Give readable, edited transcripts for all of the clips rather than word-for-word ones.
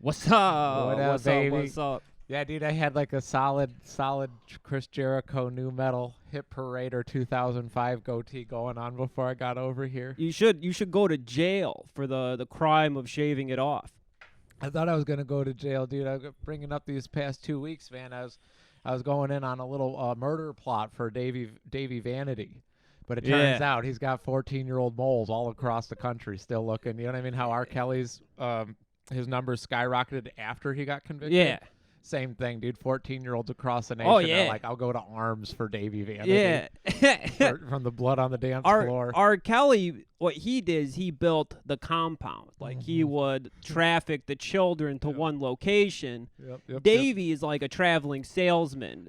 What's up? What up, What's baby? up? What's up? Yeah, dude, I had like a solid Chris Jericho new metal Hit Parader 2005 goatee going on before I got over here. You should go to jail for the crime of shaving it off. I thought I was gonna go to jail, dude. I was bringing up these past 2 weeks, man. I was going in on a little murder plot for Davy Vanity. But it turns out he's got 14-year-old moles all across the country still looking. You know what I mean? How R. Kelly's his numbers skyrocketed after he got convicted. Yeah. Same thing, dude. 14-year-olds across the nation are like, I'll go to arms for Davy Vanity. Yeah. From the blood on the dance floor. R. Kelly, what he did is he built the compound. Like, he would traffic the children to one location. Davy is like a traveling salesman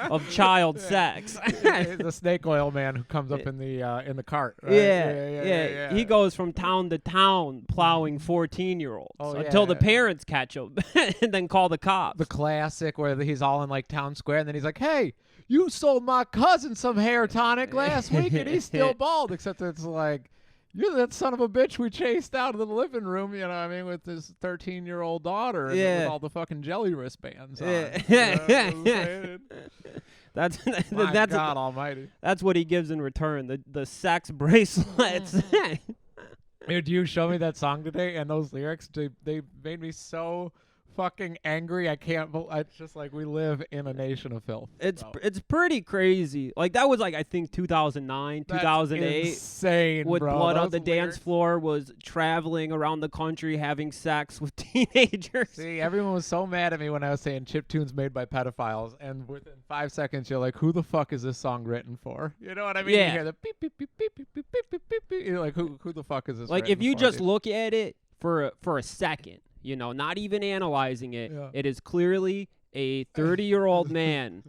of child sex. He's a snake oil man who comes up in the cart. Right? Yeah. He goes from town to town plowing 14-year-olds until the parents catch him and then call the cops. The classic where he's all in like town square and then he's like, hey, you sold my cousin some hair tonic last week and he's still bald, except it's like, you're that son of a bitch we chased out of the living room, you know what I mean, with his 13-year-old daughter and with all the fucking jelly wristbands on. That's God almighty. That's what he gives in return, the sex bracelets. Dude, you showed me that song today and those lyrics, they made me so fucking angry. I can't. It's just like we live in a nation of filth. It's pretty crazy. Like that was like I think 2009, 2008. Insane, with bro. blood Those on the dance floor, was traveling around the country having sex with teenagers. See, everyone was so mad at me when I was saying chiptunes made by pedophiles, and within 5 seconds you're like, who the fuck is this song written for? You know what I mean? Yeah. You hear the beep beep beep beep beep beep beep beep beep beep. You're like, who the fuck is this? Like written if you for, just dude? look at it for a second. You know, not even analyzing it. Yeah. It is clearly a 30-year-old man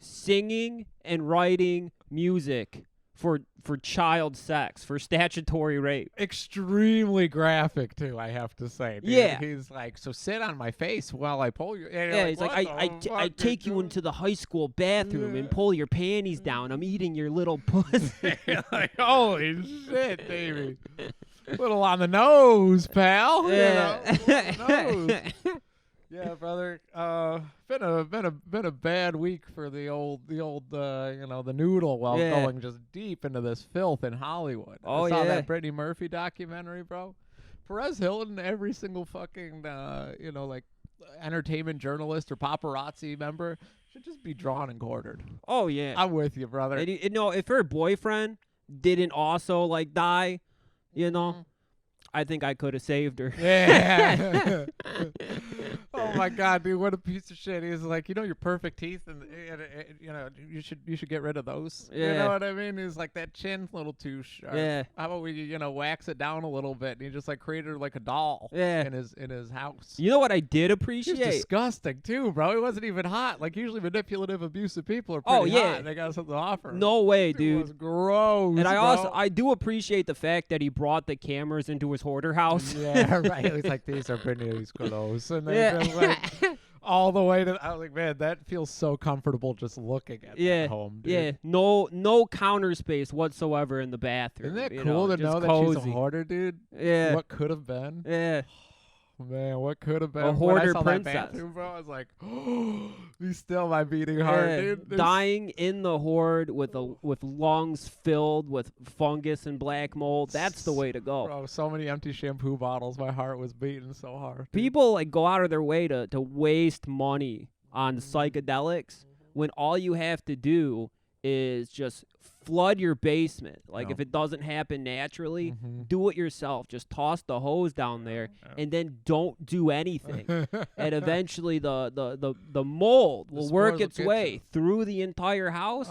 singing and writing music for child sex, for statutory rape. Extremely graphic too, I have to say. Dude. Yeah. He's like, so sit on my face while I pull you. And Yeah, he's like, I take you into the high school bathroom and pull your panties down. I'm eating your little pussy. Like, holy shit, Davey. Little on the nose, pal. Yeah. You know, on the nose. Yeah, brother. Been a bad week for the old the noodle while going just deep into this filth in Hollywood. I saw that Brittany Murphy documentary, bro. Perez Hilton, every single fucking like entertainment journalist or paparazzi member should just be drawn and quartered. Oh yeah. I'm with you, brother. And if her boyfriend didn't also like die, you know, I think I could have saved her. Yeah. Oh my God, dude, what a piece of shit. He's like, your perfect teeth, and you should get rid of those. Yeah. You know what I mean? He's like, that chin's a little too sharp. Yeah. How about we wax it down a little bit? And he just like created like a doll. Yeah. In his house. You know what I did He appreciate? was disgusting too, bro. He wasn't even hot. Like usually manipulative, abusive people are pretty hot. And they got something to offer. No way, It dude. was gross. And bro. I do appreciate the fact that he brought the cameras into his hoarder house. Yeah, right. He's like, these are Brittany's clothes. And they just like all the way to, I was like, man, that feels so comfortable just looking at that home, dude. Yeah, no counter space whatsoever in the bathroom. Isn't that cool to know that she's a hoarder, dude? Yeah. What could have been? Yeah. Man, what could have been? A hoarder when I saw princess. That bathroom, bro, I was like, oh, he's still my beating heart, dude. Dying in the hoard with lungs filled with fungus and black mold. That's the way to go. Bro, so many empty shampoo bottles. My heart was beating so hard. Dude. People like go out of their way to waste money on psychedelics when all you have to do is just flood your basement. Like if it doesn't happen naturally, do it yourself. Just toss the hose down there and then don't do anything. And eventually the mold will work its way through the entire house.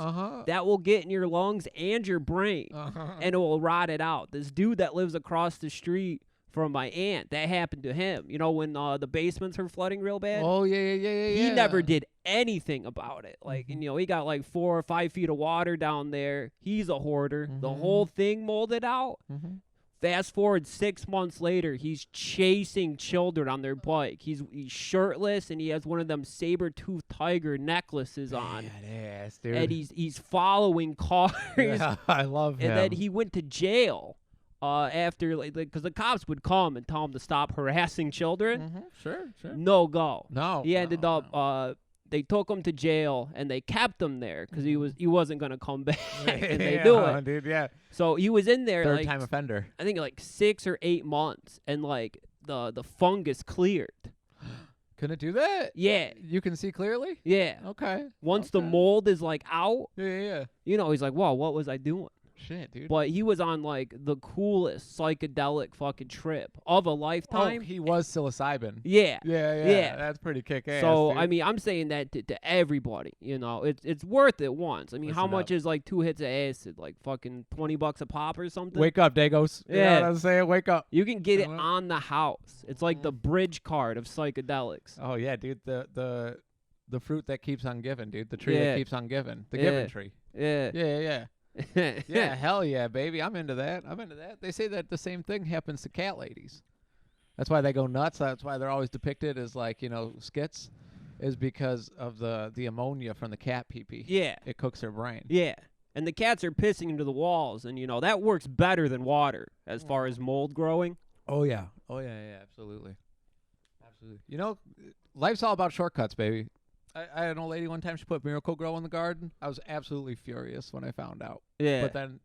That will get in your lungs and your brain and it will rot it out. This dude that lives across the street from my aunt, that happened to him. You know, when the basements were flooding real bad? Oh, yeah. He never did anything about it. Like, he got like 4 or 5 feet of water down there. He's a hoarder. The whole thing molded out. Fast forward 6 months later, he's chasing children on their bike. He's shirtless, and he has one of them saber-toothed tiger necklaces on. Badass, dude. And he's following cars. Yeah, I love him. And then he went to jail after, like, because the cops would come and tell him to stop harassing children. Sure. No go. No. He ended up. They took him to jail and they kept him there because he wasn't gonna come back. And they do it, dude. Yeah. So he was in there Third like time offender. I think like 6 or 8 months, and like the fungus cleared. Can it do that? Yeah. You can see clearly? Yeah. Okay. Once the mold is like out, Yeah. he's like, whoa, what was I doing? Shit, dude. But he was on like the coolest psychedelic fucking trip of a lifetime. Oh, he was psilocybin. Yeah. Yeah. That's pretty kick-ass. So, dude. I mean, I'm saying that to everybody, it's worth it once. I mean, Listen how much up. is like 2 hits of acid? Like fucking $20 a pop or something? Wake up, Dagos. You know what I'm saying? Wake up. You can get it on the house. It's like the bridge card of psychedelics. Oh, yeah, dude. The fruit that keeps on giving, dude. The tree that keeps on giving. The giving tree. Yeah. Yeah. Yeah, hell yeah, baby. I'm into that. They say that the same thing happens to cat ladies. That's why they go nuts. That's why they're always depicted as like, skits, is because of the ammonia from the cat pee-pee. Yeah. It cooks their brain. Yeah. And the cats are pissing into the walls, and, that works better than water as far as mold growing. Oh, yeah. Absolutely. Life's all about shortcuts, baby. I had an old lady one time, she put Miracle-Gro in the garden. I was absolutely furious when I found out. Yeah. But then,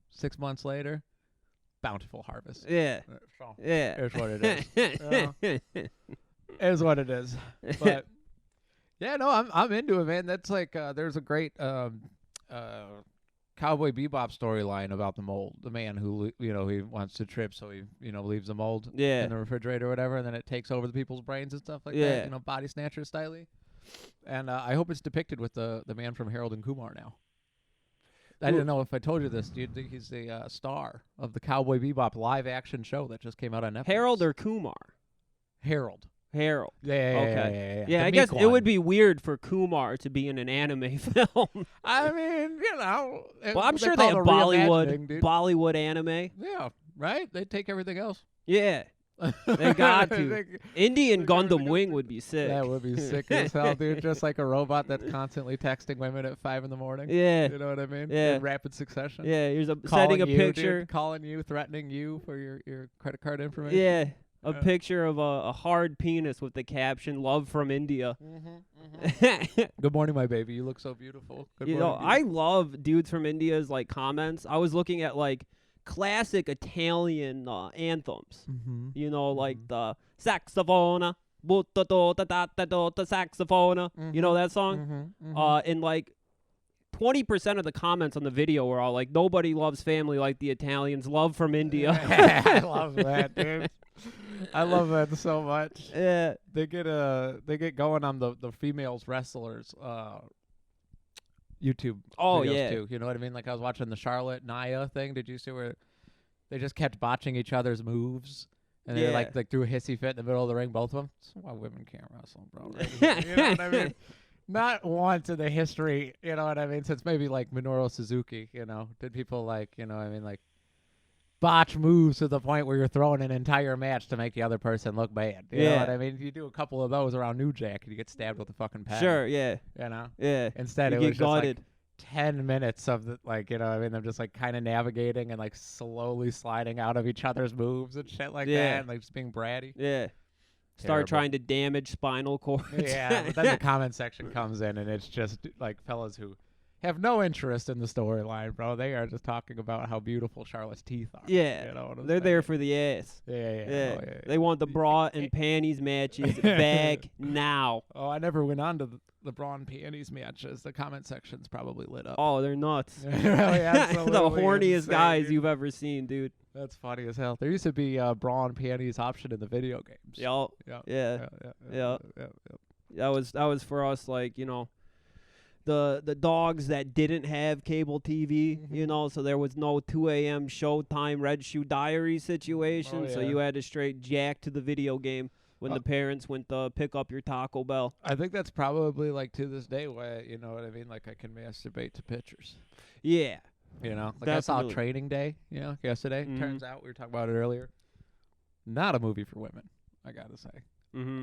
6 months later, bountiful harvest. Yeah. So, Yeah. It's what it is. It is what it is. But, yeah, no, I'm into it, man. That's like, there's a great Cowboy Bebop storyline about the mold. The man who, he wants to trip, so he, leaves the mold in the refrigerator or whatever, and then it takes over the people's brains and stuff like that, body snatcher style. And I hope it's depicted with the man from Harold and Kumar now. I didn't know if I told you this, dude. He's the star of the Cowboy Bebop live-action show that just came out on Netflix. Harold or Kumar? Harold. Yeah. Okay. Yeah, I guess it would be weird for Kumar to be in an anime film. I mean, well, I'm sure they have Bollywood anime. Yeah, right? They take everything else. Yeah. They got to. Indian Gundam Wing would be sick. That would be sick as hell, dude. Just like a robot that's constantly texting women at 5 in the morning. Yeah. You know what I mean? Yeah. In rapid succession. Yeah, here's setting a picture. Dude, calling you, threatening you for your credit card information. Yeah. A picture of a hard penis with the caption, "Love from India." Good morning, my baby. You look so beautiful. Good morning, I love dudes from India's like comments. I was looking at like classic Italian anthems. Like the saxophone, saxophone. You know that song? And like 20% of the comments on the video were all like, "Nobody loves family like the Italians. Love from India." I love that, dude. I love that so much. Yeah, they get going on the females wrestlers YouTube videos too. You know what I mean? Like I was watching the Charlotte Nia thing. Did you see where they just kept botching each other's moves? And they like threw a hissy fit in the middle of the ring, both of them. That's why women can't wrestle, bro. You know what I mean? Not once in the history, you know what I mean, since maybe like Minoru Suzuki, did people like, like botch moves to the point where you're throwing an entire match to make the other person look bad. You know what I mean? You do a couple of those around New Jack and you get stabbed with a fucking pen. Sure, yeah. Yeah. Instead, it was just like 10 minutes of the, like, them just like kind of navigating and like slowly sliding out of each other's moves and shit like that, and like just being bratty. Yeah. Start trying to damage spinal cords. Yeah, but then the comment section comes in and it's just like fellas who have no interest in the storyline, bro. They are just talking about how beautiful Charlotte's teeth are. Yeah, they're there for the ass. Yeah. They want the bra and panties matches back now. Oh, I never went on to the bra and panties matches. The comment section's probably lit up. Oh, they're nuts. Really, absolutely the horniest insane, guys dude. you've ever seen, dude. That's funny as hell. There used to be a bra and panties option in the video games. Yeah. That was for us, like, the dogs that didn't have cable TV, so there was no 2 a.m. Showtime Red Shoe Diary situation, so you had to straight jack to the video game when the parents went to pick up your Taco Bell. I think that's probably, like, to this day why, you know what I mean, like, I can masturbate to pictures. Yeah. Like definitely. I saw Training Day, yesterday. Turns out, we were talking about it earlier, not a movie for women, I gotta say.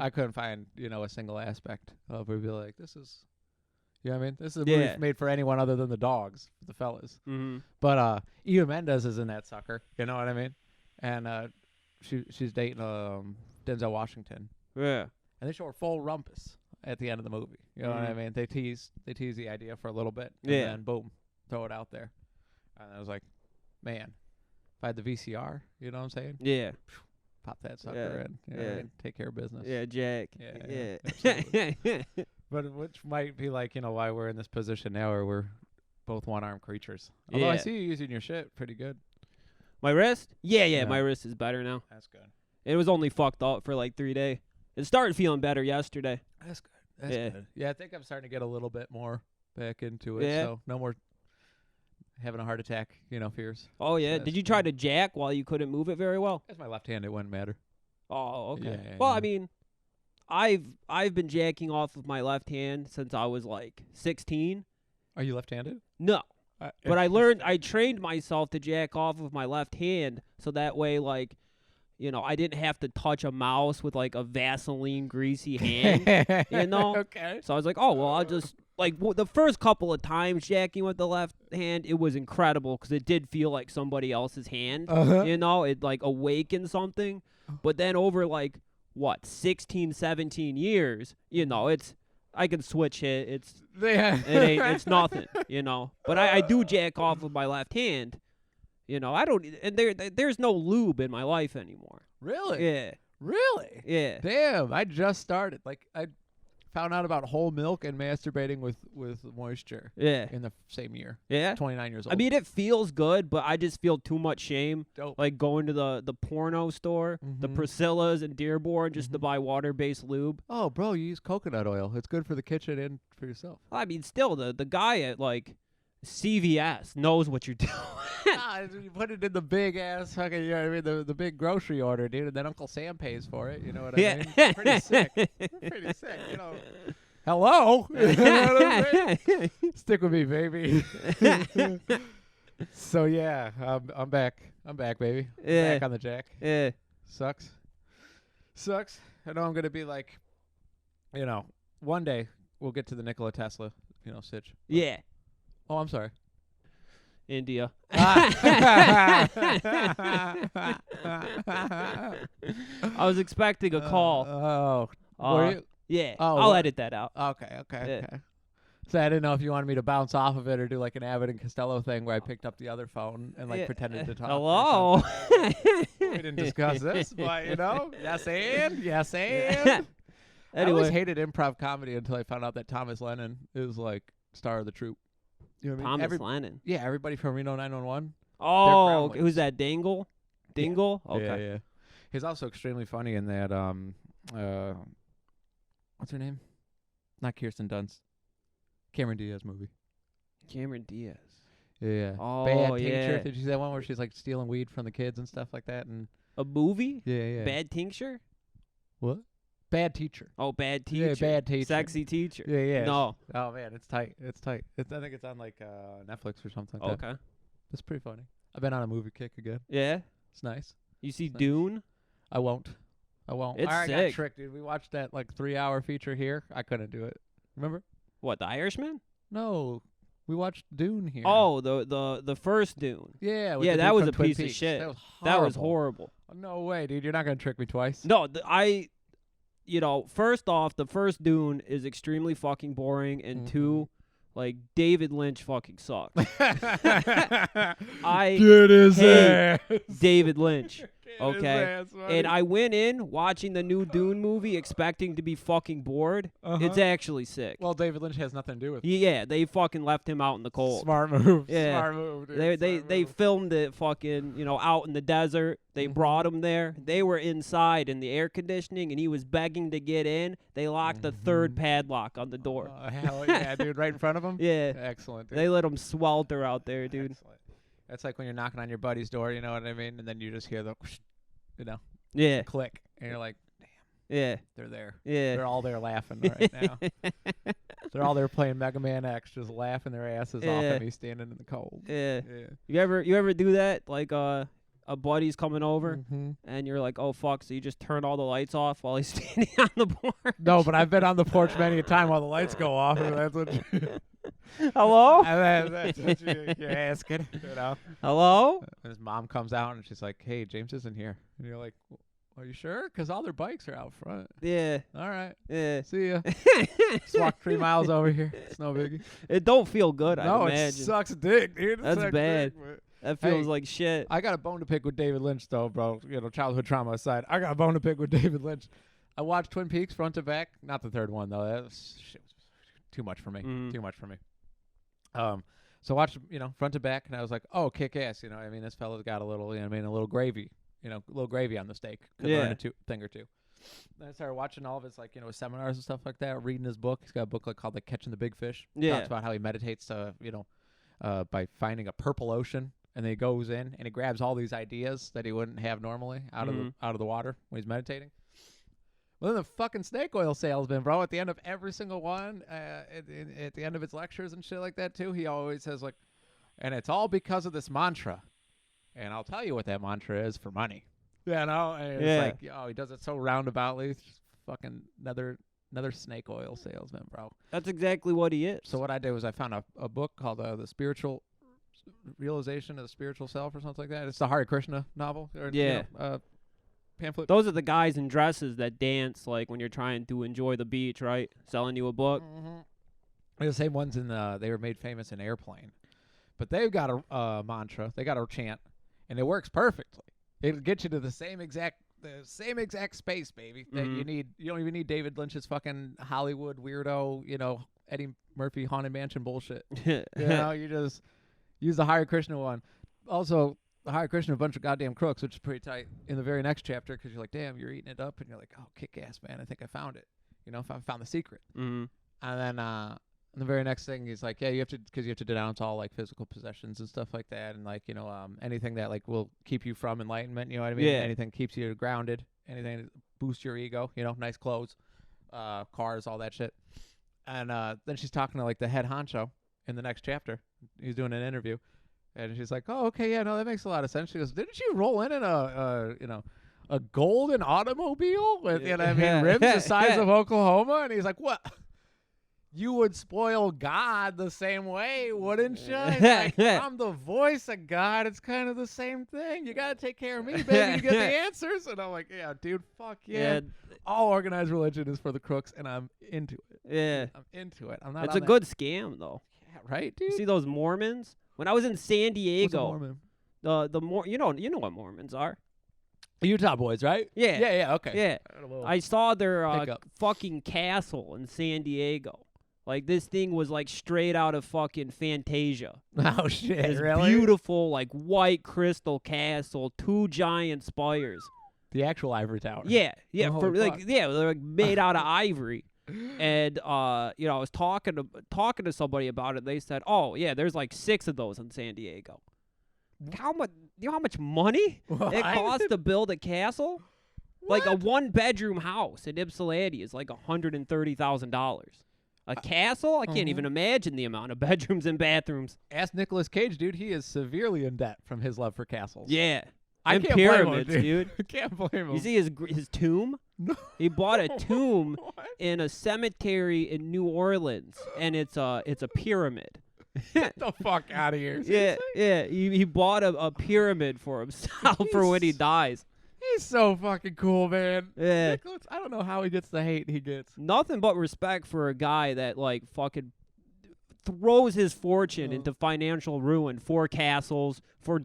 I couldn't find, a single aspect of it. Would be like, this is... You know what I mean? This is a movie made for anyone other than the dogs, the fellas. But Eva Mendes is in that sucker. You know what I mean? And she's dating Denzel Washington. Yeah. And they show her full rumpus at the end of the movie. You know what I mean? They tease the idea for a little bit, and then boom, throw it out there. And I was like, man, if I had the VCR, you know what I'm saying? Yeah. Pop that sucker in. You know what I mean? Take care of business. Yeah, Jack. Yeah. Absolutely. But which might be like, why we're in this position now where we're both one-armed creatures. Although I see you using your shit pretty good. My wrist? Yeah, my wrist is better now. That's good. It was only fucked up for like 3 days. It started feeling better yesterday. That's good. That's good. Yeah, I think I'm starting to get a little bit more back into it. So no more having a heart attack, fears. Oh, yeah. Did you try to jack while you couldn't move it very well? That's my left hand. It wouldn't matter. Oh, okay. Yeah, well, I mean, I've been jacking off of my left hand since I was like 16. Are you left-handed? No. But I trained myself to jack off of my left hand so that way, like, I didn't have to touch a mouse with like a Vaseline greasy hand, Okay. So I was like, oh, well, I'll just, like, the first couple of times jacking with the left hand, it was incredible because it did feel like somebody else's hand, it like awakened something. But then over like, 16, 17 years, I can switch it. It's nothing, But I do jack off with my left hand. I don't, and there's no lube in my life anymore. Really? Yeah. Really? Yeah. Damn, I just started. Like, I found out about whole milk and masturbating with moisture. Yeah. In the same year. Yeah. 29 years old. I mean, it feels good, but I just feel too much shame. Dope. Like going to the porno store, the Priscilla's and Dearborn, just to buy water-based lube. Oh, bro, you use coconut oil. It's good for the kitchen and for yourself. I mean, still, the guy at, like, CVS knows what you're doing. You put it in the big ass fucking, you know what I mean, the big grocery order, dude, and then Uncle Sam pays for it. You know what I mean? Pretty sick. Pretty sick. Hello. You know what I'm saying? Stick with me, baby. So yeah, I'm back. I'm back, baby. Yeah. Back on the jack. Yeah. Sucks. I know I'm gonna be like, one day we'll get to the Nikola Tesla, sitch. Yeah. Oh, I'm sorry. India. I was expecting a call. Were you? Yeah. Oh, I'll edit that out. Okay. So I didn't know if you wanted me to bounce off of it or do like an Abbott and Costello thing where I picked up the other phone and like pretended to talk. Hello. We didn't discuss this, but yes and. Anyway. I always hated improv comedy until I found out that Thomas Lennon is like star of the troupe. You know what I mean? Thomas Lennon. Yeah, everybody from Reno 911. Oh, who's that? Dingle? Dingle? Yeah. Okay. Yeah. He's also extremely funny in that. What's her name? Not Kirsten Dunst. Cameron Diaz movie. Cameron Diaz. Yeah. Oh, Bad yeah. Tincture. Did you see that one where she's like stealing weed from the kids and stuff like that? And a movie? Yeah. Bad Tincture? What? Bad Teacher. Oh, Bad Teacher. Yeah, Bad Teacher. Sexy Teacher. Yeah. No. Oh man, it's tight. I think it's on like Netflix or something like that. Okay. It's pretty funny. I've been on a movie kick again. Yeah? It's nice. You see Nice. Dune? I won't. It's I got sick. tricked, dude. We watched that like 3-hour feature here. I couldn't do it. Remember? What, The Irishman? No. We watched Dune here. Oh, the first Dune. Yeah. Yeah, the that dude was from a Twin piece of Peaks. shit. That was horrible. That was horrible. No way, dude. You're not going to trick me twice. No, first off, the first Dune is extremely fucking boring, and two, like, David Lynch fucking sucks. I Get his hate ass. David Lynch. Get Okay. his ass, buddy. And I went in watching the new Dune movie expecting to be fucking bored. It's actually sick. Well, David Lynch has nothing to do with it. Yeah, they fucking left him out in the cold. Smart move. Yeah. Smart move, dude. They filmed it fucking, out in the desert. They brought him there. They were inside in the air conditioning, and he was begging to get in. They locked the third padlock on the door. Hell yeah, dude. Right in front of him? Yeah. Excellent, dude. They let him swelter out there, dude. Excellent. That's like when you're knocking on your buddy's door, you know what I mean? And then you just hear the, Yeah. click. And you're like, Yeah. they're there. Yeah. They're all there laughing right now. They're all there playing Mega Man X, just laughing their asses off at me standing in the cold. Yeah. Yeah. You ever do that? Like a buddy's coming over, and you're like, oh fuck, so you just turn all the lights off while he's standing on the porch? No, but I've been on the porch many a time while the lights go off. And that's what. Hello? That's what you're asking. You know? Hello? And his mom comes out and she's like, "Hey, James isn't here." And you're like, "Are you sure? Because all their bikes are out front." Yeah. All right. Yeah. See ya. Just walk 3 miles over here. It's no biggie. It don't feel good, No, I it imagine. sucks dick, dude. That's bad. Dick, That feels Hey, like shit. I got a bone to pick with David Lynch, though, bro. You know, childhood trauma aside, I got a bone to pick with David Lynch. I watched Twin Peaks front to back. Not the third one, though. That was too much for me. Too much for me. So I watched, front to back, and I was like, oh, kick ass. You know, I mean, this fella's got a little, a little gravy. A little gravy on the steak. Could learn a thing or two. Then I started watching all of his, his seminars and stuff like that, reading his book. He's got a book called Catching the Big Fish. Yeah. Talks about how he meditates, by finding a purple ocean. And then he goes in and he grabs all these ideas that he wouldn't have normally out of the water when he's meditating. Well, then the fucking snake oil salesman, bro, at the end of every single one, at the end of his lectures and shit like that too, he always says and it's all because of this mantra. And I'll tell you what that mantra is for money. Yeah, and it's he does it so roundaboutly. It's just fucking another snake oil salesman, bro. That's exactly what he is. So what I did was I found a book called The Spiritual Realization of the Spiritual Self or something like that. It's the Hare Krishna novel. Or, pamphlet. Those are the guys in dresses that dance like when you're trying to enjoy the beach, right? Selling you a book. They're the same ones they were made famous in Airplane. But they've got a mantra. They got a chant, and it works perfectly. It'll get you to the same exact space, baby, that you need. You don't even need David Lynch's fucking Hollywood weirdo, Eddie Murphy Haunted Mansion bullshit. You just use the Hare Krishna one. Also, the Hare Krishna, a bunch of goddamn crooks, which is pretty tight in the very next chapter, because you're like, damn, you're eating it up, and you're like, oh, kick ass, man. I think I found it. I found the secret. And then the very next thing he's like, yeah, you have to denounce all physical possessions and stuff like that, and anything that will keep you from enlightenment. You know what I mean? Yeah. Anything keeps you grounded. Anything that boosts your ego. Nice clothes, cars, all that shit. And then she's talking to the head honcho in the next chapter. He's doing an interview, and she's like, oh, okay, yeah, no, that makes a lot of sense. She goes, didn't you roll in a golden automobile with rims the size of Oklahoma? And he's like, what? You would spoil God the same way, wouldn't you? I'm the voice of God. It's kind of the same thing. You got to take care of me, baby, to get the answers. And I'm like, yeah, dude, fuck yeah. All organized religion is for the crooks, and I'm into it. Yeah. I'm into it. I'm not. It's a good scam, though. Yeah, right, dude? You see those Mormons? When I was in San Diego, What's a Mormon? you know what Mormons are. Utah boys, right? Yeah. Yeah, okay. Yeah. I saw their fucking castle in San Diego. This thing was straight out of fucking Fantasia. Oh shit! This really? Beautiful white crystal castle, 2 giant spires. The actual ivory tower. Yeah. Oh, they're made out of ivory. And I was talking to somebody about it. They said, "Oh yeah, there's 6 of those in San Diego." How much? You know how much money it costs to build a castle? What? A 1-bedroom house in Ypsilanti is $130,000. A castle? I can't even imagine the amount of bedrooms and bathrooms. Ask Nicolas Cage, dude. He is severely in debt from his love for castles. Yeah. I can't pyramids, blame him, dude. I can't blame him. You see his tomb? No. He bought a tomb What? in a cemetery in New Orleans, and it's a pyramid. Get the fuck out of here. Yeah, yeah. He bought a pyramid for himself for when he dies. He's so fucking cool, man. Yeah. Nicholas, I don't know how he gets the hate he gets. Nothing but respect for a guy that fucking throws his fortune into financial ruin for castles, for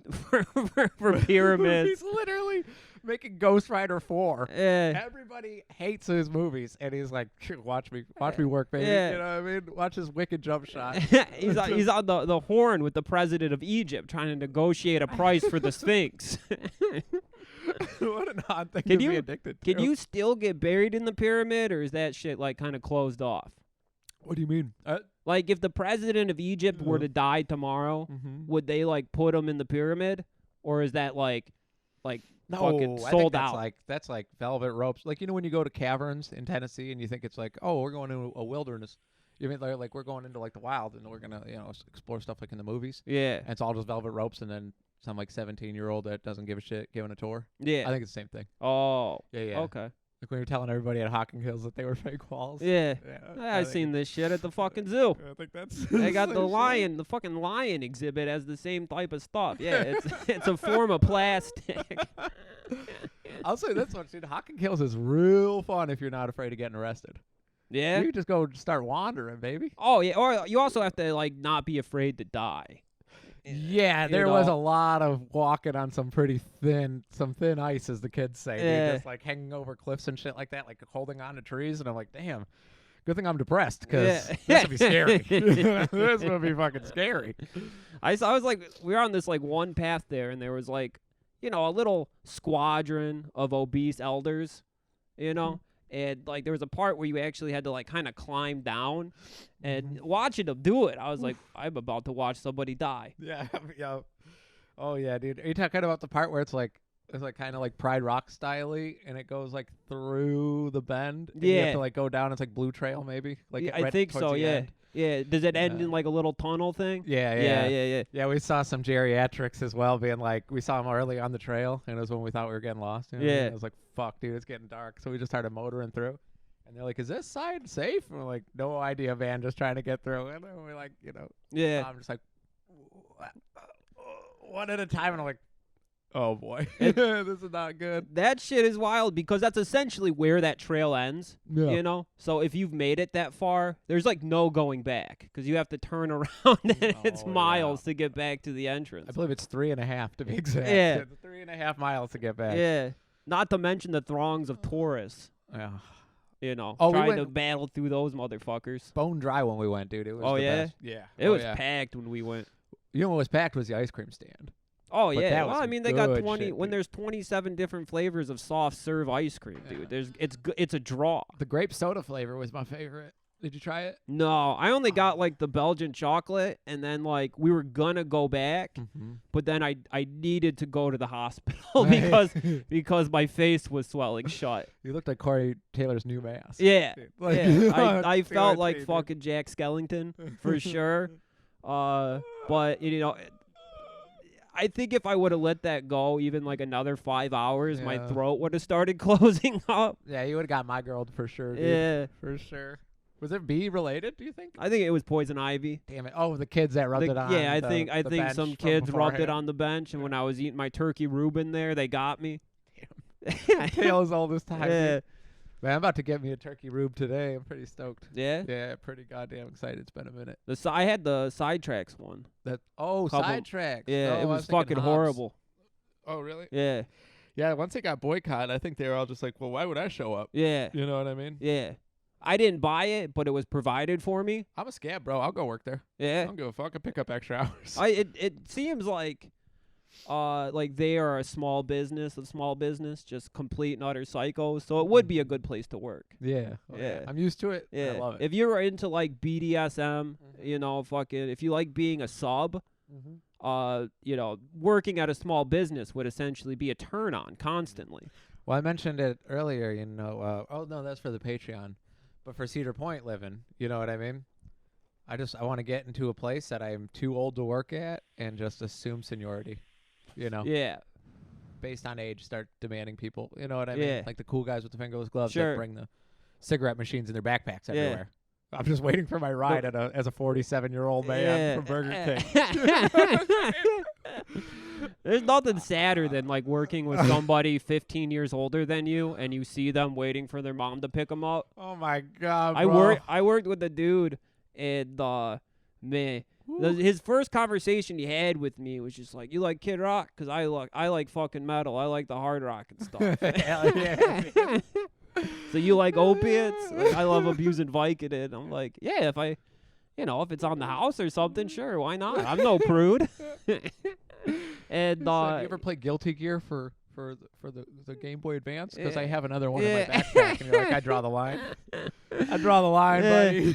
pyramids. He's literally making Ghost Rider 4. Yeah. Everybody hates his movies, and he's like, watch me work, baby. Yeah. You know what I mean? Watch his wicked jump shot. he's on the horn with the president of Egypt trying to negotiate a price for the Sphinx. What an odd thing to be addicted to. Can you still get buried in the pyramid, or is that shit kind of closed off? What do you mean? If the president of Egypt were to die tomorrow, would they put him in the pyramid, or is that no, fucking I think sold that's out? That's like velvet ropes. When you go to caverns in Tennessee and you think it's oh, we're going to a wilderness. You mean we're going into the wild and we're gonna explore stuff in the movies. Yeah. And it's all just velvet ropes, and then some like 17-year-old that doesn't give a shit giving a tour. Yeah. I think it's the same thing. Oh. Yeah. Okay. Like when you're telling everybody at Hocking Hills that they were fake walls. Yeah. I I've seen this shit at the fucking zoo. I think that's. They got the lion. The fucking lion exhibit has the same type of stuff. Yeah, it's a form of plastic. I'll say this much, dude. Hocking Hills is real fun if you're not afraid of getting arrested. Yeah. You just go start wandering, baby. Oh yeah. Or you also have to like not be afraid to die. Yeah, there was a lot of walking on some pretty thin ice, as the kids say. Yeah. Dude, just like hanging over cliffs and shit like that, like holding on to trees. And I'm like, damn, good thing I'm depressed because this would be scary. This would be fucking scary. I was like, we were on this like one path there, and there was like, a little squadron of obese elders, And like there was a part where you actually had to like kind of climb down, and watching them do it, I was like, I'm about to watch somebody die. Yeah. Oh yeah, dude. Are you talking about the part where it's like kind of like Pride Rock style-y, and it goes like through the bend? And you have to like go down. It's like Blue Trail maybe. Like yeah, I think so. Yeah. End. Yeah. Does it end in like a little tunnel thing? Yeah. Yeah, we saw some geriatrics as well, being like, we saw them early on the trail, and it was when we thought we were getting lost. Yeah. I was like, fuck, dude, it's getting dark. So we just started motoring through. And they're like, is this side safe? And we're like, no idea, man, just trying to get through. And then we're like, Yeah. I'm just like, one at a time. And I'm like, oh, boy, this is not good. That shit is wild because that's essentially where that trail ends, Yeah. So if you've made it that far, there's like no going back because you have to turn around and it's miles to get back to the entrance. I believe it's 3.5 to be exact. Yeah. It's 3.5 miles to get back. Yeah. Not to mention the throngs of tourists, Yeah. trying to battle through those motherfuckers. Bone dry when we went, dude. It was the best. Yeah. It was packed when we went. You know what was packed was the ice cream stand. Oh, But yeah. that Well, was I mean, they got 20 shit, when dude. there's 27 different flavors of soft serve ice cream, dude. It's a draw. The grape soda flavor was my favorite. Did you try it? No, I only got like the Belgian chocolate, and then like we were gonna go back, but then I needed to go to the hospital because my face was swelling shut. You looked like Corey Taylor's new mask. Yeah, Like, I felt like dude. fucking Jack Skellington for sure. But I think if I would have let that go even like another 5 hours, my throat would have started closing up. Yeah, you would have got my girl for sure, dude. Yeah. For sure. Was it bee related, do you think? I think it was poison ivy. Damn it. Oh, the kids that rubbed it on. Yeah, I the think bench some from kids rubbed it beforehand. on the bench, and when I was eating my turkey Reuben there, they got me. Tale as old as time. Yeah. Dude. Man, I'm about to get me a turkey rube today. I'm pretty stoked. Yeah? Yeah, pretty goddamn excited. It's been a minute. I had the sidetracks one. Sidetracks. Yeah, Oh, it I was thinking fucking Hobbs. horrible. Oh, really? Yeah. Yeah, once it got boycotted, I think they were all just like, well, why would I show up? Yeah. You know what I mean? Yeah. I didn't buy it, but it was provided for me. I'm a scab, bro. I'll go work there. I Yeah. don't give a fuck. I pick up extra hours. It seems like they are a small business, just complete and utter psychos. So it would be a good place to work. Yeah. Oh, Yeah. I'm used to it. Yeah. I love it. If you're into like BDSM, if you like being a sub, working at a small business would essentially be a turn on constantly. Well, I mentioned it earlier, oh, no, that's for the Patreon. But for Cedar Point living, you know what I mean? I want to get into a place that I'm too old to work at and just assume seniority, Yeah. Based on age, start demanding people, you know what I mean? Yeah. Like the cool guys with the fingerless gloves Sure. that bring the cigarette machines in their backpacks Yeah. everywhere. I'm just waiting for my ride as a 47-year-old man from Burger King. There's nothing sadder than like working with somebody 15 years older than you, and you see them waiting for their mom to pick them up. Oh my God, bro. I worked with a dude, and his first conversation he had with me was just like, "You like Kid Rock? Because I like fucking metal. I like the hard rock and stuff." Hell yeah. So you like opiates? Like, I love abusing Vicodin. I'm like, yeah, if it's on the house or something, sure, why not? I'm no prude. And you ever play Guilty Gear for the Game Boy Advance? Because I Yeah. have another one in my backpack, and you're like, I draw the line. I draw the line, buddy.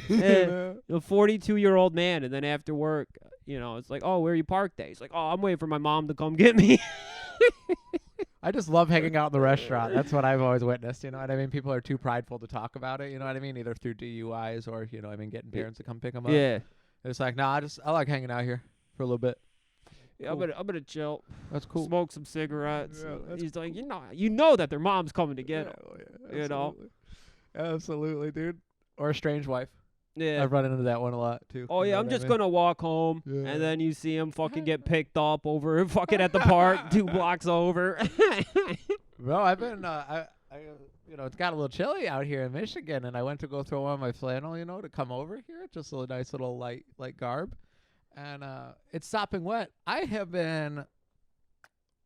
A 42-year-old man, and then after work, it's like, oh, where you parked at? He's like, oh, I'm waiting for my mom to come get me. I just love hanging out in the restaurant. That's what I've always witnessed. You know what I mean? People are too prideful to talk about it. You know what I mean? Either through DUIs or getting parents to come pick them up. Yeah. It's like, I like hanging out here for a little bit. Yeah, I'm gonna chill. That's cool. Smoke some cigarettes. Yeah, He's like, you know that their mom's coming to get him. Yeah, you know. Absolutely, dude. Or a strange wife. Yeah. I've run into that one a lot too. Oh yeah, I'm just gonna walk home, Yeah. and then you see him fucking get picked up over fucking at the park 2 blocks over. Well, I've been it's got a little chilly out here in Michigan, and I went to go throw on my flannel, to come over here, just a nice little light garb, and it's sopping wet. I have been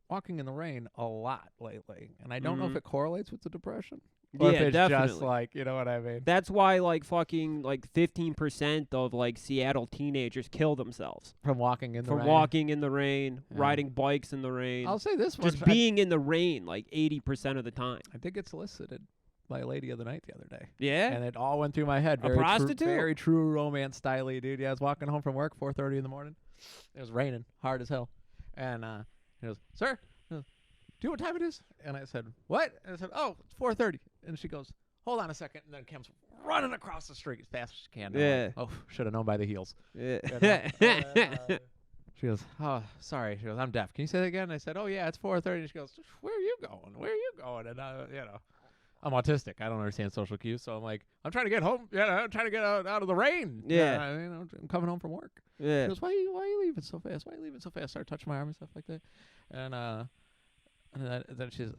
walking in the rain a lot lately, and I don't know if it correlates with the depression. Or if it's definitely. Just like, you know what I mean? That's why fucking 15% of Seattle teenagers kill themselves From walking in the rain. walking in the rain, Yeah. riding bikes in the rain. I'll say this one. Just being in the rain 80% of the time. I did get solicited by a lady of the night the other day. Yeah? And it all went through my head. A prostitute? Very true romance style-y, dude. Yeah, I was walking home from work, 4:30 in the morning. It was raining hard as hell. And he goes, "Sir, do you know what time it is?" And I said, "What?" And I said, "Oh, it's 4:30. And she goes, "Hold on a second," and then comes running across the street as fast as she can. Yeah. Like, oh, should have known by the heels. Yeah. And then, she goes, "Oh, sorry." She goes, "I'm deaf. Can you say that again?" And I said, "Oh, yeah, it's 4:30. And she goes, "Where are you going? Where are you going?" And, I'm autistic. I don't understand social cues. So I'm like, I'm trying to get home. I'm trying to get out of the rain. Yeah. I'm coming home from work. Yeah. She goes, why are you leaving so fast? Why are you leaving so fast? Start touching my arm and stuff like that. And then she's,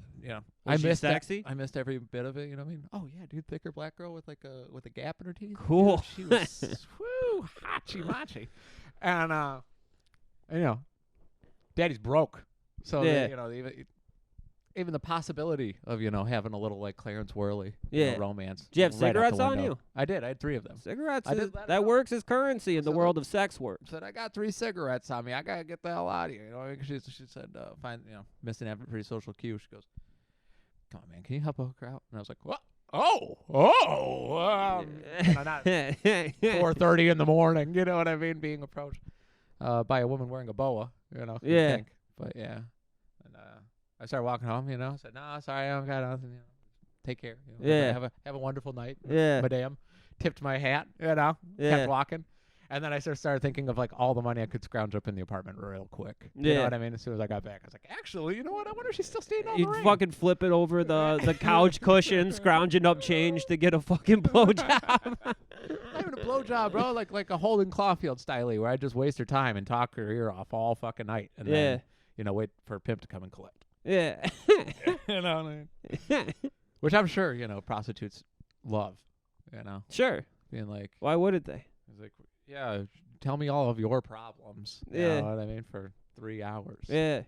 I she missed sexy? I missed every bit of it. You know what I mean? Oh yeah, dude, thicker black girl with with a gap in her teeth. Cool. Dude, she was woo hachi machi, and Daddy's broke, so Yeah. even the possibility of having a little Clarence Worley romance. Did you have right out the cigarettes on window. you? I did. I had 3 of them. Cigarettes, I did let her that know. works as currency in the So world of sex work. Said, I got 3 cigarettes on me. I gotta get the hell out of here. She said, missing every pretty social cue. She goes, "Come on, man, can you help a hooker out?" And I was like, "What? Not 4:30 in the morning. You know what I mean? Being approached by a woman wearing a boa. you'd Yeah. think. But yeah, and I started walking home. I said, "No, sorry, I don't got nothing. Take care. Yeah. Have a wonderful night." Yeah. Madame. Tipped my hat. Yeah. Kept walking. And then I started thinking of all the money I could scrounge up in the apartment real quick. You know what I mean? As soon as I got back, I was like, actually, you know what? I wonder if she's still staying on the You'd rain. fucking flip it over the couch cushion, scrounging up change to get a fucking blowjob. Not even a blowjob, bro. Like a Holden Caulfield style, where I just waste her time and talk her ear off all fucking night. And then, wait for a pimp to come and collect. Yeah. You know what I mean? Which I'm sure, prostitutes love. Sure. Being like, Why wouldn't they? it's like, yeah, tell me all of your problems. You know what I mean? For 3 hours. Yeah.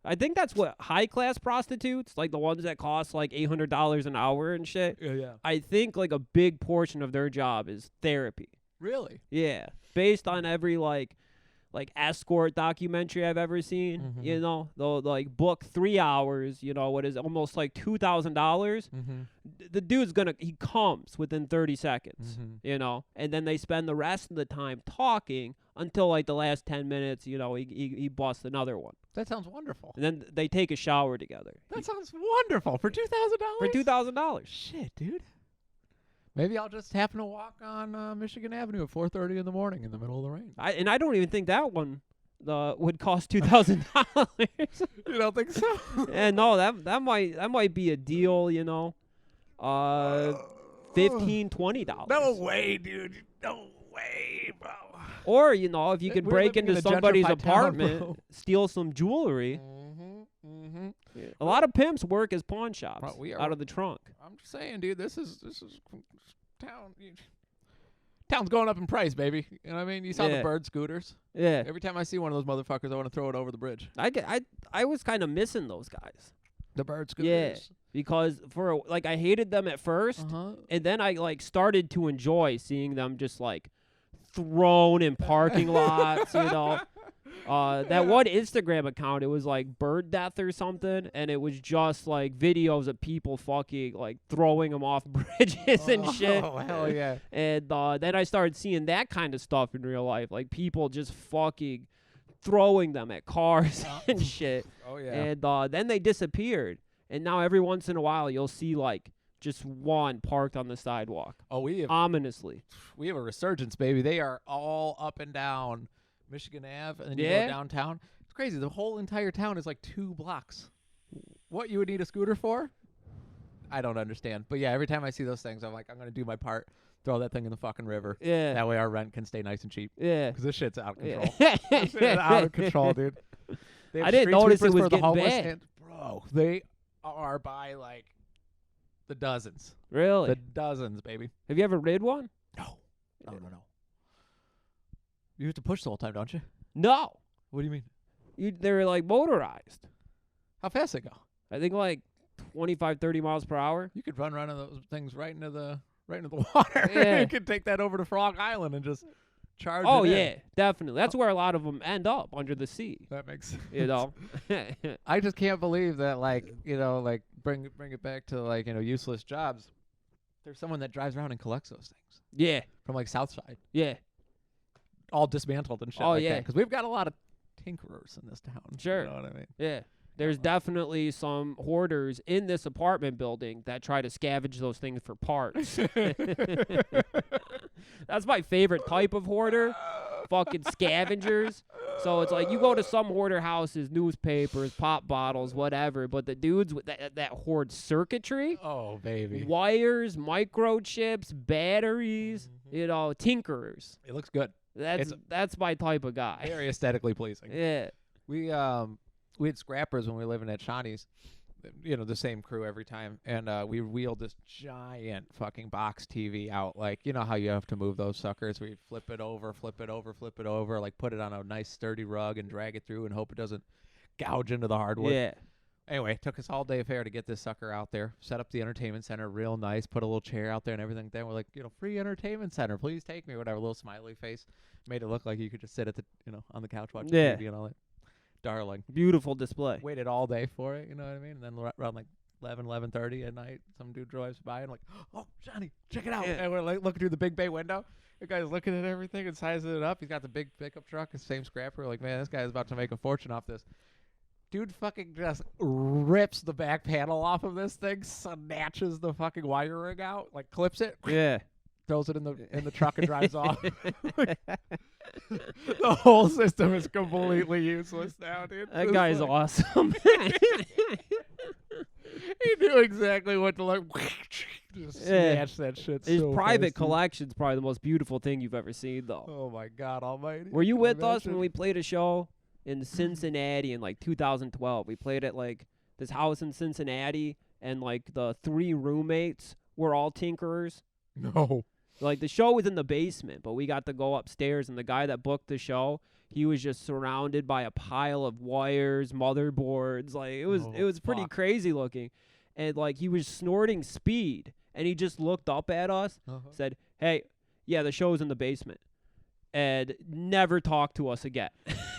I think that's what high-class prostitutes, the ones that cost $800 an hour and shit. Yeah. I think a big portion of their job is therapy. Really? Yeah. Based on every escort documentary I've ever seen, Mhm. they'll book 3 hours, what is almost $2,000. Mm-hmm. The dude's he comes within 30 seconds, Mm-hmm. and then they spend the rest of the time talking until the last 10 minutes, he busts another one. That sounds wonderful. And then they take a shower together. That sounds wonderful. For $2,000? For $2,000. Shit, dude. Maybe I'll just happen to walk on Michigan Avenue at 4:30 in the morning in the middle of the rain. I don't even think that one would cost $2,000. You don't think so? And no, that might be a deal, $15, $20. No way, dude. No way, bro. Or, if you could We're break living into in a somebody's gentrified town, apartment, bro. steal some jewelry. Mm-hmm. A lot of pimps work as pawn shops Bro, we are- out of the trunk. I'm just saying, dude. This is town. Town's going up in price, baby. You know what I mean? You saw the Yeah. bird scooters. Yeah. Every time I see one of those motherfuckers, I want to throw it over the bridge. I was kind of missing those guys. The bird Yeah. scooters. Because I hated them at first, Uh-huh. and then I started to enjoy seeing them just thrown in parking lots, that one Instagram account, it was bird death or something, and it was just videos of people fucking throwing them off bridges and shit. Oh, hell yeah. And then I started seeing that kind of stuff in real life, people just fucking throwing them at cars and shit. Oh, yeah. And then they disappeared. And now every once in a while you'll see just one parked on the sidewalk. Oh, we have Ominously. a resurgence, baby. They are all up and down Michigan Ave, and then you Yeah? go downtown. It's crazy. The whole entire town is like 2 blocks. What you would need a scooter for? I don't understand. But yeah, every time I see those things, I'm like, I'm going to do my part. Throw that thing in the fucking river. Yeah. That way our rent can stay nice and cheap. Yeah. Because this shit's out of control. This shit is out of control, dude. I didn't notice it was getting bad. And, bro, they are by like the dozens. Really? The dozens, baby. Have you ever rid one? No. You have to push the whole time, don't you? No. What do you mean? They're like motorized. How fast they go? I think like 25, 30 miles per hour. You could run those things right into the water. Yeah. You could take that over to Frog Island and just charge Oh it in. yeah, definitely. That's where a lot of them end up, under the sea. That makes sense. You know. I just can't believe that, like, you know, like bring it back to like, you know, useless jobs. There's someone that drives around and collects those things. Yeah. From like Southside. Yeah. All dismantled and shit. Oh, like yeah. Because we've got a lot of tinkerers in this town. Sure. You know what I mean? Yeah. There's definitely some hoarders in this apartment building that try to scavenge those things for parts. That's my favorite type of hoarder. Fucking scavengers. So it's like you go to some hoarder houses, newspapers, pop bottles, whatever, but the dudes with that hoard circuitry, Oh, baby. wires, microchips, batteries, you know, tinkerers. It looks good. That's my type of guy. Very aesthetically pleasing. Yeah. We had scrappers when we were living at Shawnee's, you know, the same crew every time, and we wheeled this giant fucking box TV out, like, you know how you have to move those suckers, where you flip it over, like put it on a nice sturdy rug and drag it through and hope it doesn't gouge into the hardwood. Yeah. Anyway, it took us all day affair to get this sucker out there, set up the entertainment center real nice, put a little chair out there and everything. Then we're like, you know, free entertainment center, please take me, whatever, little smiley face. Made it look like you could just sit at the, you know, on the couch watching TV and all that. Darling. Beautiful display. Waited all day for it, you know what I mean? And then around like 11:30 at night, some dude drives by and like, oh, Johnny, check it out. Yeah. And we're like looking through the big bay window. The guy's looking at everything and sizing it up. He's got the big pickup truck, the same scrapper. We're like, man, this guy's about to make a fortune off this. Dude fucking just rips the back panel off of this thing, snatches the fucking wiring out, like clips it. Yeah. Throws it in the truck and drives off. The whole system is completely useless now, dude. That guy's awesome. He knew exactly what to look. Just snatch that shit. His so private fast, collection's probably the most beautiful thing you've ever seen, though. Oh my God Almighty! Were you Can with us imagine? when we played a show in Cincinnati in like 2012? We played at like this house in Cincinnati, and like the 3 roommates were all tinkerers. No. Like the show was in the basement, but we got to go upstairs, and the guy that booked the show, he was just surrounded by a pile of wires, motherboards. Like it was pretty crazy looking. And like he was snorting speed, and he just looked up at us, said, "Hey, yeah, the show's in the basement." And never talked to us again.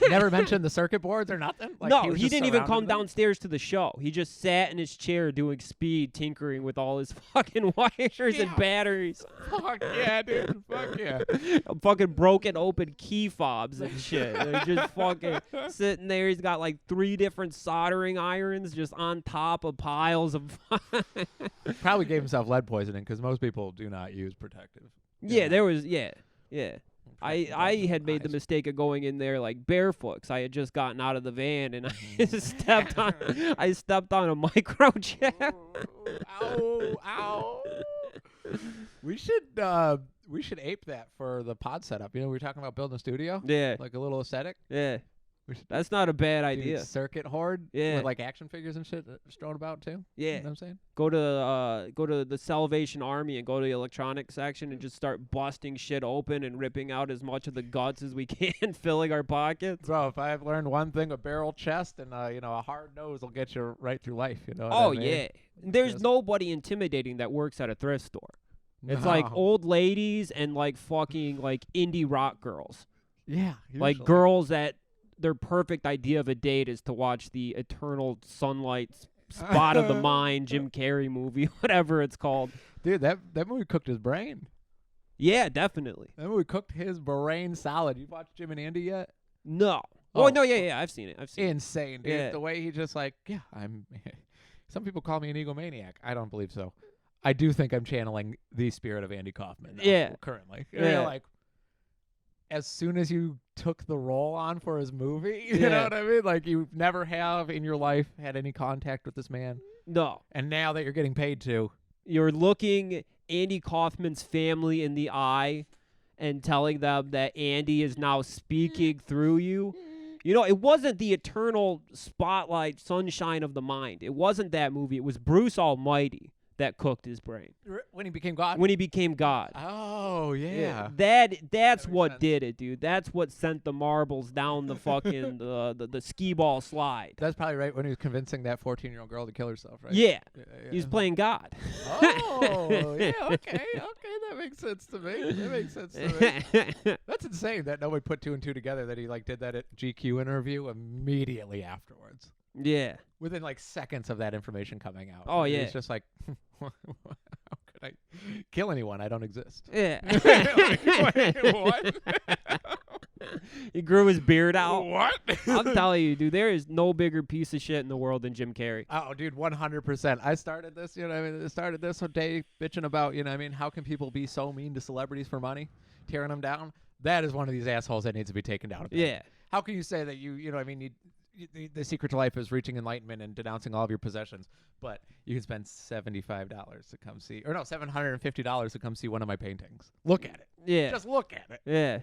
Never mentioned the circuit boards or nothing? Like, no, he just didn't even come surrounded them? downstairs to the show. He just sat in his chair doing speed, tinkering with all his fucking wires and batteries. Fuck yeah, dude. Fuck yeah. Fucking broken open key fobs and shit. They're just fucking sitting there. He's got like 3 different soldering irons just on top of piles of... Probably gave himself lead poisoning because most people do not use protective. Yeah, there was... Yeah. I had made the mistake of going in there like barefoot because I had just gotten out of the van and I stepped on a microchip. Ow. We should ape that for the pod setup. You know, we were talking about building a studio. Yeah. Like a little aesthetic. Yeah. That's not a bad idea. Circuit hoard. Yeah. With like action figures and shit thrown about too. Yeah. You know what I'm saying? Go to the Salvation Army and go to the electronics section and just start busting shit open and ripping out as much of the guts as we can, filling our pockets. Bro, if I've learned one thing, a barrel chest and you know, a hard nose will get you right through life. You know? Oh what I mean? yeah. There's nobody intimidating that works at a thrift store. It's like old ladies and like fucking like indie rock girls. Yeah. Like girls that their perfect idea of a date is to watch the Eternal Sunlight Spot of the Mind Jim Carrey movie, whatever it's called. Dude, that movie cooked his brain. Yeah, definitely. That movie cooked his brain solid. You watched Jim and Andy yet? No. Oh, no, yeah, I've seen it. Insane, dude. Yeah. The way he just like, yeah, I'm... Some people call me an egomaniac. I don't believe so. I do think I'm channeling the spirit of Andy Kaufman. Though, yeah. Currently. Yeah. Like, as soon as you took the role on for his movie. You Yeah. know what I mean? Like, you never have in your life had any contact with this man. No. And now that you're getting paid to. You're looking Andy Kaufman's family in the eye and telling them that Andy is now speaking through you. You know, it wasn't the eternal spotlight sunshine of the mind. It wasn't that movie. It was Bruce Almighty that cooked his brain. When he became God? When he became God. Oh, yeah. That's what sense. did it, dude. That's what sent the marbles down the fucking the skee ball slide. That's probably right when he was convincing that 14-year-old girl to kill herself, right? Yeah. Yeah. He was playing God. Oh, yeah, okay, that makes sense to me. That's insane that nobody put 2 and 2 together, that he like did that at GQ interview immediately afterwards. Yeah. Within like seconds of that information coming out. Oh, yeah. It's just like, how could I kill anyone? I don't exist. Yeah. Wait, what? He grew his beard out. What? I'm telling you, dude, there is no bigger piece of shit in the world than Jim Carrey. Oh, dude, 100%. I started this, you know what I mean? I started this one day bitching about, you know what I mean, how can people be so mean to celebrities for money, tearing them down? That is one of these assholes that needs to be taken down. Yeah. How can you say that you know what I mean, the secret to life is reaching enlightenment and denouncing all of your possessions, but you can spend $75 to come see, or no, $750 to come see one of my paintings. Look at it. Yeah. Just look at it. Yeah.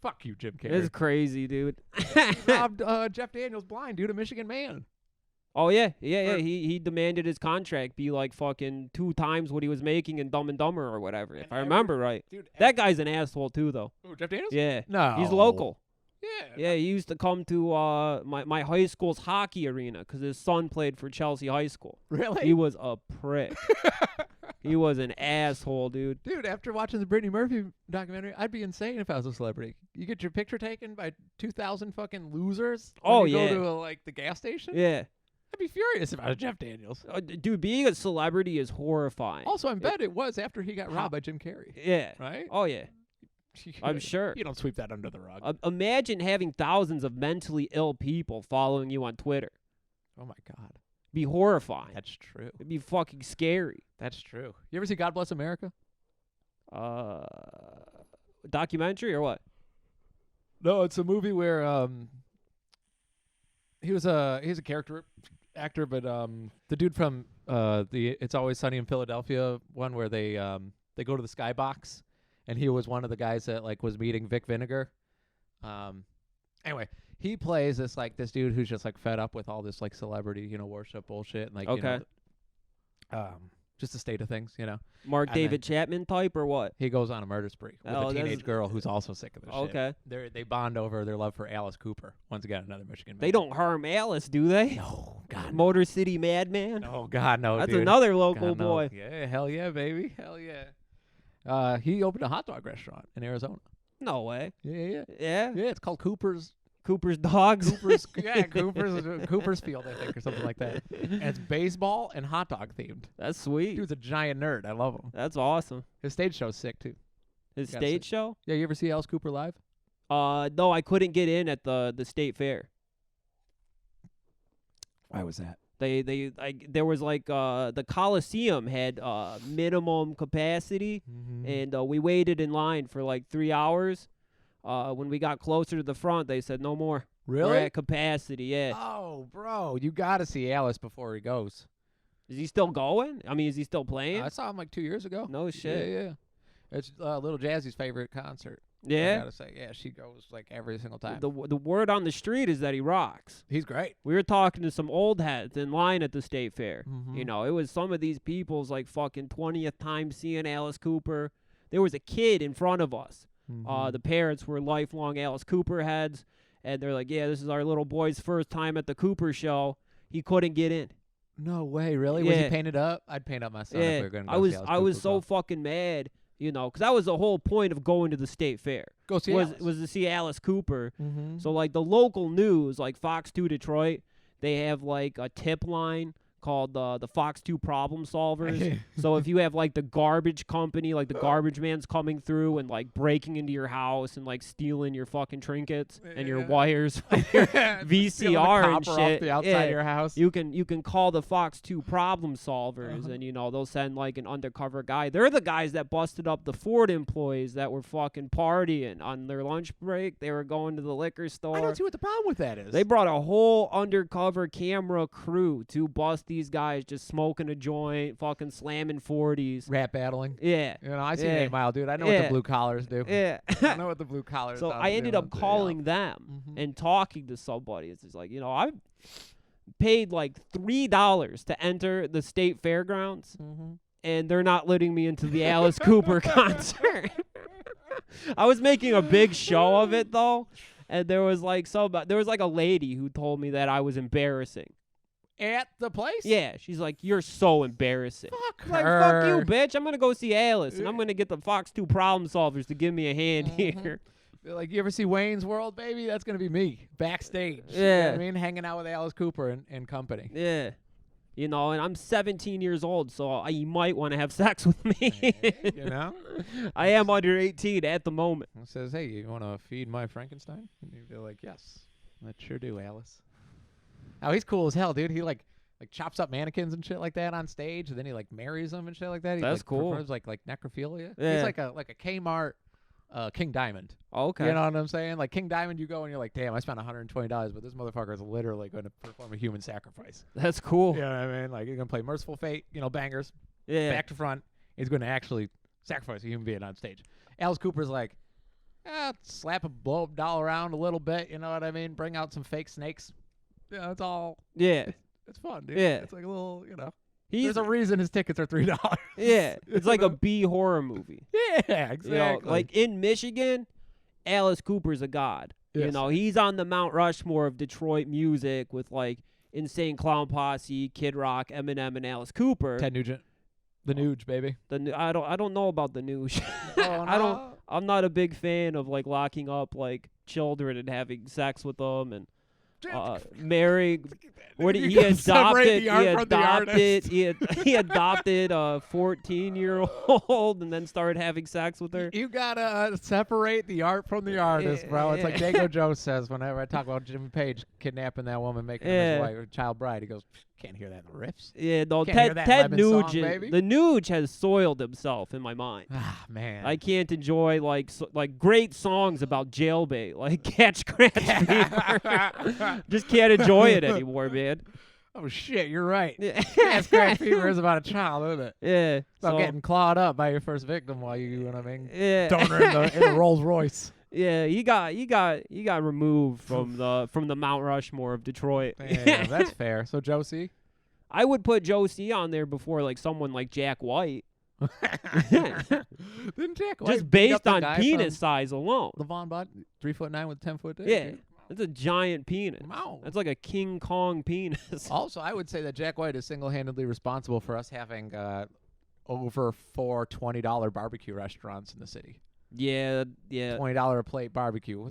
Fuck you, Jim Carrey. It's crazy, dude. He robbed Jeff Daniels blind, dude, a Michigan man. Oh, yeah. Yeah. He demanded his contract be like fucking 2 times what he was making in Dumb and Dumber or whatever, if I remember right. Dude, That guy's an asshole, too, though. Ooh, Jeff Daniels? Yeah. No. He's local. Yeah. Yeah, he used to come to my high school's hockey arena because his son played for Chelsea High School. Really? He was a prick. He was an asshole, dude. Dude, after watching the Brittany Murphy documentary, I'd be insane if I was a celebrity. You get your picture taken by 2,000 fucking losers. Oh, you yeah. Go to like the gas station. Yeah. I'd be furious if I was Jeff Daniels. Dude, being a celebrity is horrifying. Also, I bet it was after he got robbed by Jim Carrey. Yeah. Right? Oh, yeah. I'm sure. You don't sweep that under the rug. Imagine having thousands of mentally ill people following you on Twitter. Oh, my God. Be horrifying. That's true. It'd be fucking scary. That's true. You ever see God Bless America? Documentary or what? No, it's a movie where he's a character actor, but the dude from the It's Always Sunny in Philadelphia one where they go to the skybox, and he was one of the guys that like was meeting Vic Vinegar. Anyway, he plays this dude who's just like fed up with all this like celebrity, worship bullshit and like Okay. just the state of things, Mark And David Chapman type or what? He goes on a murder spree with Oh, a that's- teenage girl who's also sick of this shit. Okay. They bond over their love for Alice Cooper. Once again, another Michigan man. They don't harm Alice, do they? No, God, no. Motor City Madman? Oh, God, no, That's dude. another local God, no. boy. Yeah, hell yeah, baby. Hell yeah. He opened a hot dog restaurant in Arizona. No way. Yeah. Yeah? Yeah, it's called Cooper's Dogs? Cooper's Field, I think, or something like that. And it's baseball and hot dog themed. That's sweet. Dude's a giant nerd. I love him. That's awesome. His stage show's sick, too. His Gotta stage say. show? Yeah, you ever see Alice Cooper live? No, I couldn't get in at the state fair. Why was that? There was like the Coliseum had minimum capacity, and we waited in line for like 3 hours. When we got closer to the front, they said no more. Really? We're at capacity. Yeah. Oh, bro, you got to see Alice before he goes. Is he still going? I mean, is he still playing? I saw him like 2 years ago. No shit. Yeah. It's Little Jazzy's favorite concert. I Yeah. gotta say, yeah, she goes like every single time. The word on the street is that he rocks. He's great. We were talking to some old heads in line at the state fair. Mhm. It was some of these people's like fucking 20th time seeing Alice Cooper. There was a kid in front of us. The parents were lifelong Alice Cooper heads, and they're like, yeah, this is our little boy's first time at the Cooper show. He couldn't get in. No way, really? Was he Yeah. painted up? I'd paint up my son if we were going to go see Alice I was Cooper so as well. fucking mad, because that was the whole point of going to the state fair. Go see Alice. Was to see Alice Cooper. Mm-hmm. So like the local news, like Fox 2 Detroit, they have like a tip line called the Fox 2 Problem Solvers. So if you have like the garbage company, like the garbage man's coming through and like breaking into your house and like stealing your fucking trinkets and your wires from your VCR and shit off the outside of your house. You can call the Fox 2 Problem Solvers and they'll send like an undercover guy. They're the guys that busted up the Ford employees that were fucking partying on their lunch break. They were going to the liquor store. I don't see what the problem with that is. They brought a whole undercover camera crew to bust these guys just smoking a joint, fucking slamming 40s. Rap battling. Yeah. I see 8 Mile, dude. I know what the blue collars do. Yeah. I know what the blue collars do. So I ended up calling them and talking to somebody. It's just like, I paid like $3 to enter the state fairgrounds, and they're not letting me into the Alice Cooper concert. I was making a big show of it, though. And there was like a lady who told me that I was embarrassing. At the place? Yeah, she's like, you're so embarrassing. Fuck her. Like, fuck you, bitch. I'm going to go see Alice, and I'm going to get the Fox 2 Problem Solvers to give me a hand here. They're like, you ever see Wayne's World, baby? That's going to be me, backstage. Yeah. You know what I mean? Hanging out with Alice Cooper and company. Yeah. And I'm 17 years old, so you might want to have sex with me. I am under 18 at the moment. It says, hey, you want to feed my Frankenstein? And you'd be like, yes, I sure do, Alice. Oh, he's cool as hell, dude. He like chops up mannequins and shit like that on stage, and then he like marries them and shit like that. He That's cool. Prefers like necrophilia. Yeah. He's like a Kmart King Diamond. Okay. You know what I'm saying? Like King Diamond, you go and you're like, damn, I spent $120, but this motherfucker is literally going to perform a human sacrifice. That's cool. You know what I mean? Like, he's going to play Merciful Fate, bangers, Yeah. back to front. He's going to actually sacrifice a human being on stage. Alice Cooper's like, slap a blow up doll around a little bit, you know what I mean? Bring out some fake snakes. Yeah, it's all. Yeah. It's fun, dude. Yeah. It's like a little, There's a reason his tickets are $3. Yeah. It's like a B horror movie. Yeah, exactly. Like in Michigan, Alice Cooper's a god. Yes. He's on the Mount Rushmore of Detroit music with like Insane Clown Posse, Kid Rock, Eminem, and Alice Cooper. Ted Nugent. The Nuge, baby. I don't know about the Nuge. Oh, no. I'm not a big fan of like locking up like children and having sex with them and marrying. What he adopted he adopted a 14-year-old and then started having sex with her. You gotta separate the art from the artist, bro. It's like Dago Joe says whenever I talk about Jimmy Page kidnapping that woman, making her his wife, or child bride. He goes, can't hear that in the riffs. Yeah, no, Ted Nugent, the Nuge has soiled himself in my mind. Ah, man. I can't enjoy like great songs about jailbait, like Cat Scratch Fever. Just can't enjoy it anymore, man. Oh shit, you're right. Yeah. Cat Scratch Fever is about a child, isn't it? Yeah. About getting clawed up by your first victim while you know what I mean? Yeah. Don't in the Rolls Royce. Yeah, he got removed from the Mount Rushmore of Detroit. Yeah, that's fair. So Josie? I would put Josie on there before like someone like Jack White. Didn't Jack White just based on penis size alone. LeVon Bud, 3'9" with 10-foot dick. Yeah. That's a giant penis. Wow. That's like a King Kong penis. Also, I would say that Jack White is single-handedly responsible for us having over 4 $20 barbecue restaurants in the city. Yeah. $20 a plate barbecue.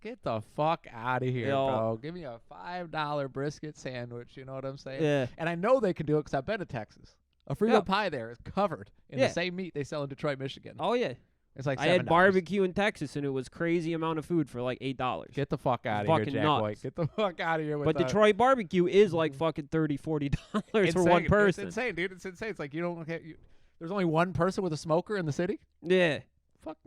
Get the fuck out of here, bro. Give me a $5 brisket sandwich. You know what I'm saying? Yeah. And I know they can do it because I've been to Texas. A Frito pie there is covered in the same meat they sell in Detroit, Michigan. Oh, yeah. It's like $7. I had barbecue in Texas, and it was crazy amount of food for like $8. Get the fuck out of here, Jack nuts. White. Get the fuck out of here with But Detroit barbecue is like fucking $30, $40 for one person. It's insane, dude. It's insane. It's like you don't there's only one person with a smoker in the city? Yeah. Fuck.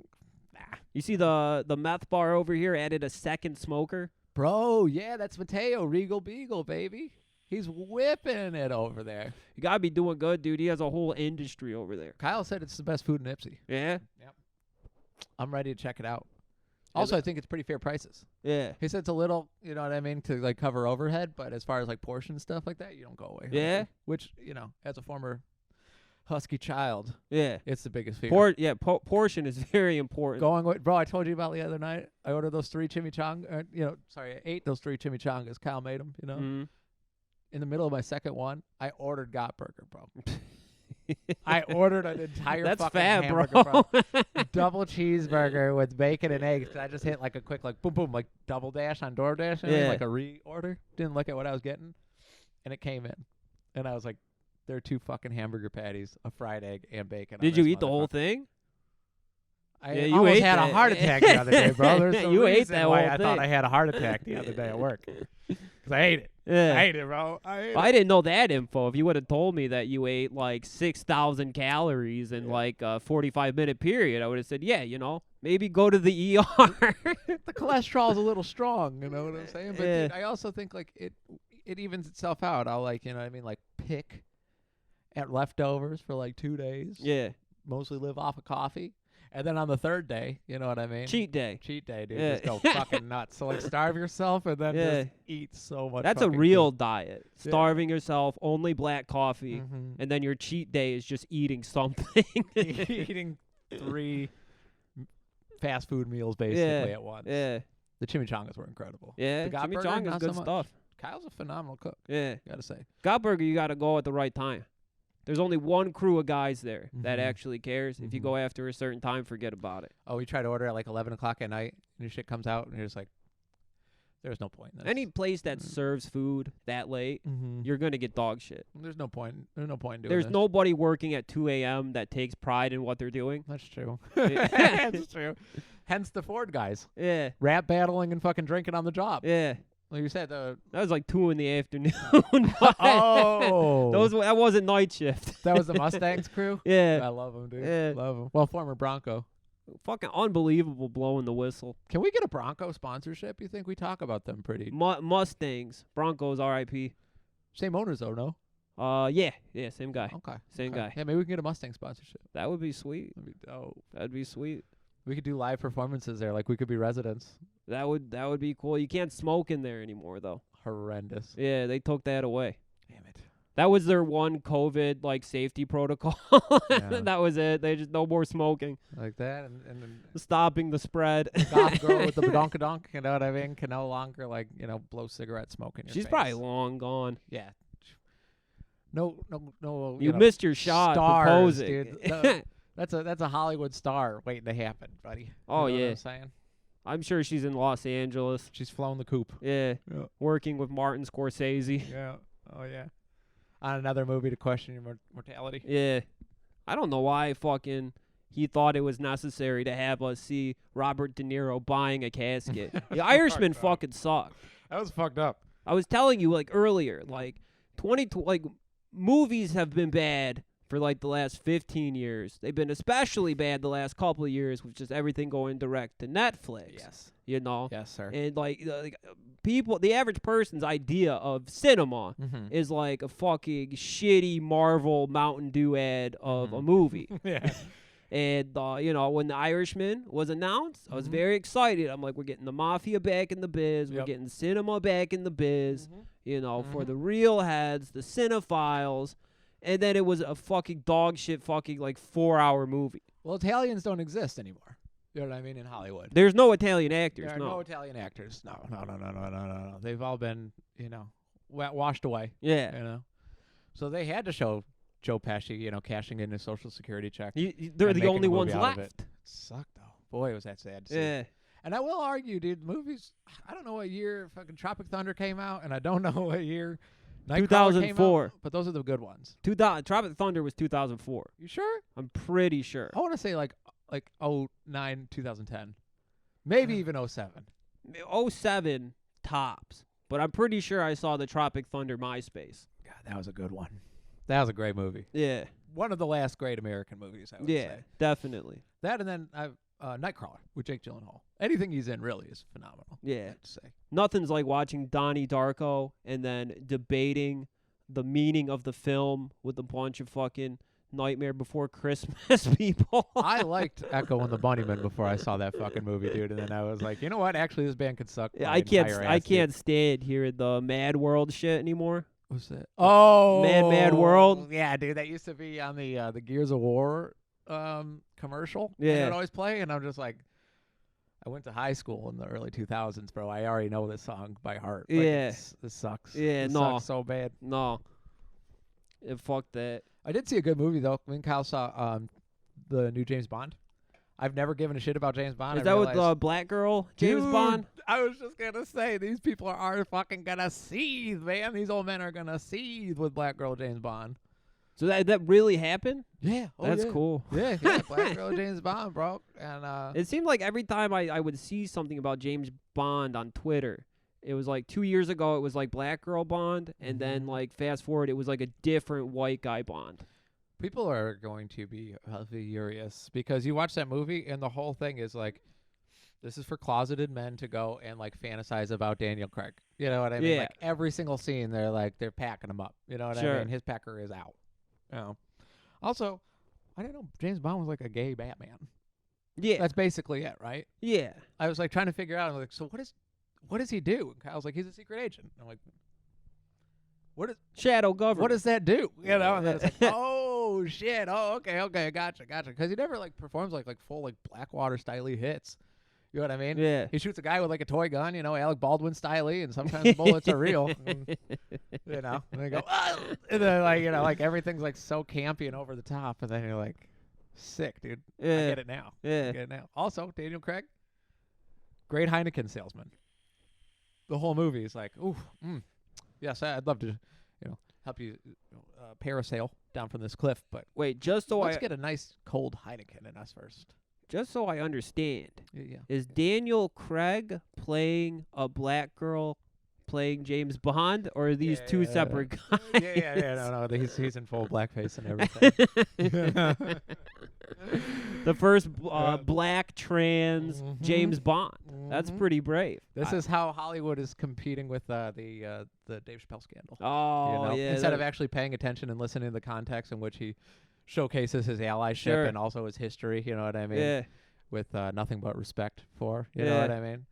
You see the meth bar over here added a second smoker? Bro, yeah, that's Mateo, Regal Beagle, baby. He's whipping it over there. You gotta be doing good, dude. He has a whole industry over there. Kyle said it's the best food in Ipsy. Yeah? Yep. I'm ready to check it out. Also, I think it's pretty fair prices. Yeah. He said it's a little, you know what I mean, to like cover overhead, but as far as like portion stuff like that, you don't go away. Yeah? Which, as a former husky child, yeah, it's the biggest fear. Portion is very important. Bro, I told you about the other night. I ordered those 3 chimichangas. I ate those 3 chimichangas. Kyle made them, Mm-hmm. In the middle of my second one, I ordered Got Burger, bro. I ordered an entire fucking hamburger, bro. Double cheeseburger with bacon and eggs. I just hit like a quick boom boom double dash on DoorDash, like a reorder. Didn't look at what I was getting, and it came in. And I was like, there are 2 fucking hamburger patties, a fried egg, and bacon. Did you eat the whole thing? I almost had a heart attack the other day, bro. There's no you ate reason that why whole I thing. thought I had a heart attack the other day at work. Because I ate it. Yeah. I ate it, bro. I didn't know that info. If you would have told me that you ate like 6,000 calories in like a 45-minute period, I would have said, yeah, maybe go to the ER. The cholesterol is a little strong, you know what I'm saying? But Yeah. dude, I also think like it evens itself out. I'll like, like pick at leftovers for like 2 days. Yeah. Mostly live off of coffee. And then on the 3rd day, you know what I mean? Cheat day. Cheat day, dude. Yeah. Just go fucking nuts. So like starve yourself and then just eat so much. That's a fucking real good. diet. Yeah. Starving yourself, only black coffee, Mhm. and then your cheat day is just eating something. Eating 3 fast food meals basically at once. Yeah. The chimichangas were incredible. Yeah. The God burger, Chimichanga's not good so much. stuff. Kyle's a phenomenal cook, Yeah. gotta say. God burger, you got to go at the right time. There's only one crew of guys there that Mhm. actually cares. If you Mhm. go after a certain time, forget about it. Oh, we try to order at like 11 o'clock at night, and your shit comes out, and you're just like, there's no point in this. Any place that serves food that late, you're going to get dog shit. There's no point. There's no point in doing There's this. nobody working at 2 a.m. that takes pride in what they're doing. That's true. Yeah. That's true. Hence the Ford guys. Yeah. Rap battling and fucking drinking on the job. Yeah. Like you said, That was like 2 in the afternoon. oh. That wasn't night shift. That was the Mustangs crew? I Yeah. love them, dude. Yeah. Love them. Well, former Bronco. Fucking unbelievable blowing the whistle. Can we get a Bronco sponsorship? You think we talk about them pretty? Mustangs. Broncos RIP. Same owners, though, no? Yeah, same guy. Okay. Same okay. guy. Yeah, maybe we can get a Mustang sponsorship. That would be sweet. That'd be dope. That'd be sweet. We could do live performances there. Like, we could be residents. That would be cool. You can't smoke in there anymore though. Horrendous. Yeah, they took that away. Damn it. That was their one COVID like safety protocol. Yeah. That was it. They just no more smoking. Like that, and then Stopping the spread. goth girl with the badonkadonk, you know what I mean, can no longer blow cigarette smoke in your She's face. probably long gone. Yeah. No. You missed your shot stars, proposing. dude. No, that's a Hollywood star waiting to happen, buddy. Oh, you know yeah. what I'm saying? I'm sure she's in Los Angeles. She's flown the coop. Yeah. Yeah. Working with Martin Scorsese. Yeah. Oh yeah. On another movie to question your mortality. Yeah. I don't know why he thought it was necessary to have us see Robert De Niro buying a casket. The Irishman fucking sucked. That was fucked up. I was telling you earlier, movies have been bad for the last 15 years. They've been especially bad the last couple of years with just everything going direct to Netflix. Yes. You know? Yes, sir. And people, the average person's idea of cinema Mm-hmm. is like a fucking shitty Marvel Mountain Dew ad of a movie. Yeah. And, when The Irishman was announced, I was Mhm. very excited. I'm like, we're getting the Mafia back in the biz. We're Yep. getting cinema back in the biz, for Mhm. the real heads, the cinephiles. And then it was a fucking dog shit 4-hour movie. Well, Italians don't exist anymore. You know what I mean? In Hollywood. There's no Italian actors, There are no Italian actors. No. They've all been, washed away. Yeah. So they had to show Joe Pesci, cashing in his Social Security check. They're and the making only a movie ones out of it. left. Sucked, though. Boy, was that sad to see. Yeah. And I will argue, dude, movies, I don't know what year fucking Tropic Thunder came out, and I don't know what year Nightcrawler came 2004. out, but those are the good ones. Tropic Thunder was 2004. You sure? I'm pretty sure. I want to say like 09, 2010. Maybe even 07. 07 tops. But I'm pretty sure I saw the Tropic Thunder MySpace. God, that was a good one. That was a great movie. Yeah. One of the last great American movies, I would Yeah, say. definitely. That and then Nightcrawler with Jake Gyllenhaal. Anything he's in really is phenomenal. I Yeah. have to say. Nothing's like watching Donnie Darko and then debating the meaning of the film with a bunch of fucking Nightmare Before Christmas people. I liked Echo and the Bunnymen before I saw that fucking movie, dude. And then I was like, you know what? Actually, this band could suck. Yeah, my I can't entire I ass, can't stand hearing the Mad World shit anymore. What's that? Oh, Mad World? Yeah, dude, that used to be on the Gears of War commercial. Yeah. And it would always play, and I'm just like, I went to high school in the early 2000s, bro. I already know this song by heart. Like, Yeah. this sucks. Yeah, This no. sucks so bad. No. Fuck that. I did see a good movie though. Me and Kyle saw the new James Bond. I've never given a shit about James Bond. Is that with the black girl, James Bond? I was just going to say, these people are fucking going to seethe, man. These old men are going to seethe with black girl James Bond. So that really happened? Yeah. That's cool. Yeah, black girl James Bond, bro. And it seemed like every time I would see something about James Bond on Twitter, it was like 2 years ago, it was like black girl Bond, and then like fast forward, it was like a different white guy Bond. People are going to be furious because you watch that movie and the whole thing is like, this is for closeted men to go and like fantasize about Daniel Craig. You know what I mean? Yeah. Like every single scene, they're packing him up. You know what I mean? His pecker is out. You know. Also, I didn't know James Bond was like a gay Batman. Yeah. That's basically it, right? Yeah. I was like trying to figure out. I'm like, so what does he do? And Kyle's like, he's a secret agent. I'm like, what is shadow government? What does that do? You know? And then it's like, oh shit. Oh, okay, gotcha. Because he never like performs like full like Blackwater styley hits. You know what I mean? Yeah. He shoots a guy with like a toy gun, you know, Alec Baldwin styley, and sometimes the bullets are real. And, you know, and they go, oh! And then like, you know, like everything's like so campy and over the top, and then you're like, sick, dude. Yeah. I get it now. Yeah. I get it now. Also, Daniel Craig, great Heineken salesman. The whole movie is like, ooh, yes, I'd love to, help you parasail down from this cliff, but wait, just so let's get a nice cold Heineken in us first. Just so I understand, Yeah. is Daniel Craig playing a black girl playing James Bond, or are these two separate guys? No, he's in full blackface and everything. The first black trans James Bond. That's pretty brave. This is how Hollywood is competing with the Dave Chappelle scandal. Oh, yeah. Instead of actually paying attention and listening to the context in which he showcases his allyship and also his history, you know what I mean? Yeah. With nothing but respect for, you know what I mean?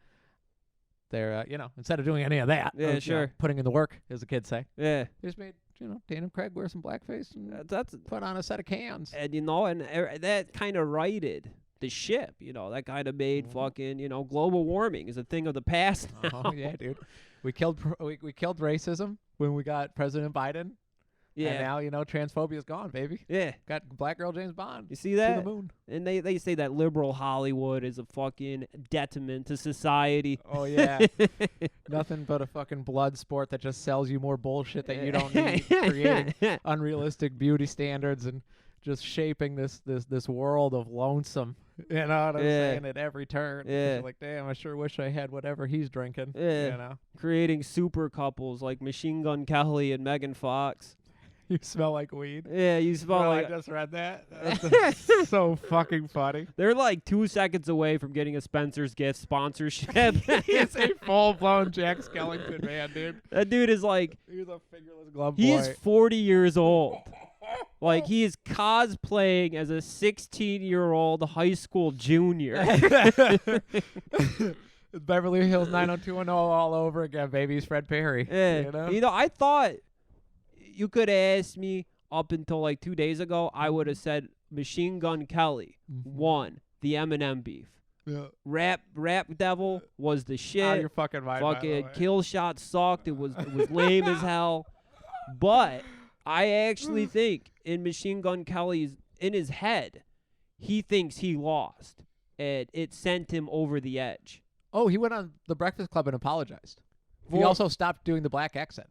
They're, instead of doing any of that, putting in the work, as the kids say. Yeah. They just made, Daniel Craig wear some blackface and put on a set of cans. And, that kind of righted the ship, that kind of made fucking, global warming is a thing of the past now. Oh, yeah, dude. We killed racism when we got President Biden. Yeah. And now, transphobia's gone, baby. Yeah. Got black girl James Bond. You see that? To the moon. And they say that liberal Hollywood is a fucking detriment to society. Oh, yeah. Nothing but a fucking blood sport that just sells you more bullshit that you don't need, creating unrealistic beauty standards and just shaping this world of lonesome. You know what I'm saying? At every turn. Yeah. You're like, damn, I sure wish I had whatever he's drinking. Yeah. Creating super couples like Machine Gun Kelly and Megan Fox. You smell like weed. Yeah, you smell like... I just read that. That's so fucking funny. They're like 2 seconds away from getting a Spencer's Gift sponsorship. He's a full-blown Jack Skellington man, dude. That dude is like... He's a fingerless glove boy. He's 40 years old. Like, he is cosplaying as a 16-year-old high school junior. Beverly Hills 90210 all over again, baby. He's Fred Perry. Yeah. I thought... You could ask me up until like 2 days ago, I would have said Machine Gun Kelly won the Eminem beef. Yeah. Rap Devil was the shit. Oh, you're fucking right. Fucking Kill Shot sucked. It was lame as hell. But I actually think in Machine Gun Kelly's in his head, he thinks he lost, and it sent him over the edge. Oh, he went on The Breakfast Club and apologized. He also stopped doing the black accent.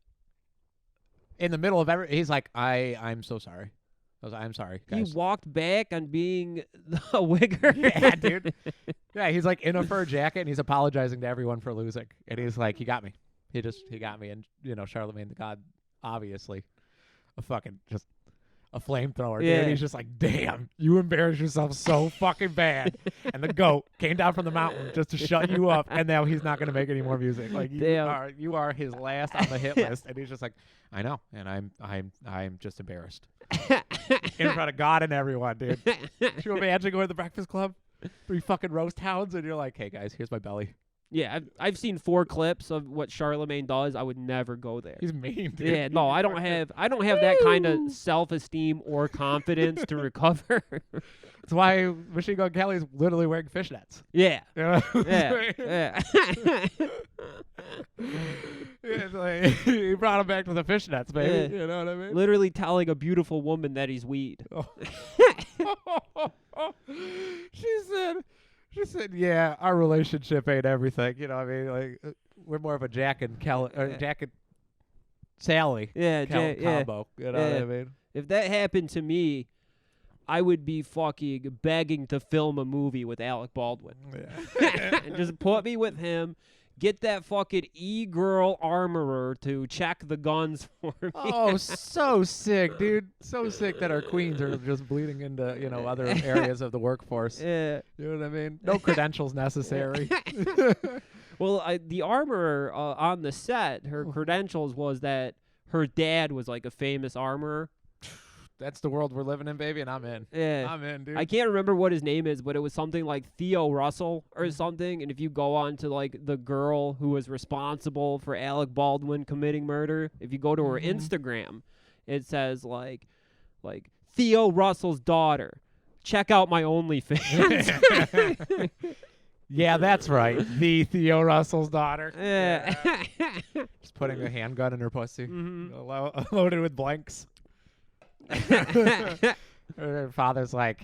In the middle of he's like, I'm so sorry. I'm sorry, guys. He walked back on being a wigger. Yeah, dude. Yeah, he's like in a fur jacket and he's apologizing to everyone for losing. And he's like, he got me. He got me. And, Charlemagne the God, obviously, just a flamethrower. Yeah. Dude. He's just like, damn, you embarrassed yourself so fucking bad. And the goat came down from the mountain just to shut you up. And now he's not going to make any more music. Like, you are his last on the hit list. And he's just like, I know. And I'm just embarrassed. In front of God and everyone, dude. Could you imagine going to the Breakfast Club? 3 fucking roast hounds. And you're like, hey, guys, here's my belly. Yeah, I've seen 4 clips of what Charlemagne does. I would never go there. He's mean, dude. Yeah, no, I don't have that kind of self-esteem or confidence to recover. That's why Machine Gun Kelly's literally wearing fishnets. Yeah. Yeah. Yeah. It's like, he brought him back to the fishnets, baby. Yeah. You know what I mean? Literally telling a beautiful woman that he's weed. Oh. She said, She said, "Yeah, our relationship ain't everything. You know, what I mean, like we're more of a Jack and Sally combo. You know what I mean? If that happened to me, I would be fucking begging to film a movie with Alec Baldwin. Yeah. And just put me with him. Get that fucking e-girl armorer to check the guns for me. Oh, so sick, dude. So sick that our queens are just bleeding into, other areas of the workforce. Yeah. You know what I mean? No credentials necessary. Well, the armorer on the set, her credentials was that her dad was like a famous armorer. That's the world we're living in, baby, and I'm in. Yeah. I'm in, dude. I can't remember what his name is, but it was something like Theo Russell or something. And if you go on to like the girl who was responsible for Alec Baldwin committing murder, if you go to her Instagram, it says like Theo Russell's daughter. Check out my OnlyFans. Yeah, that's right. The Theo Russell's daughter. Yeah. Just putting a handgun in her pussy, loaded with blanks. Her father's like,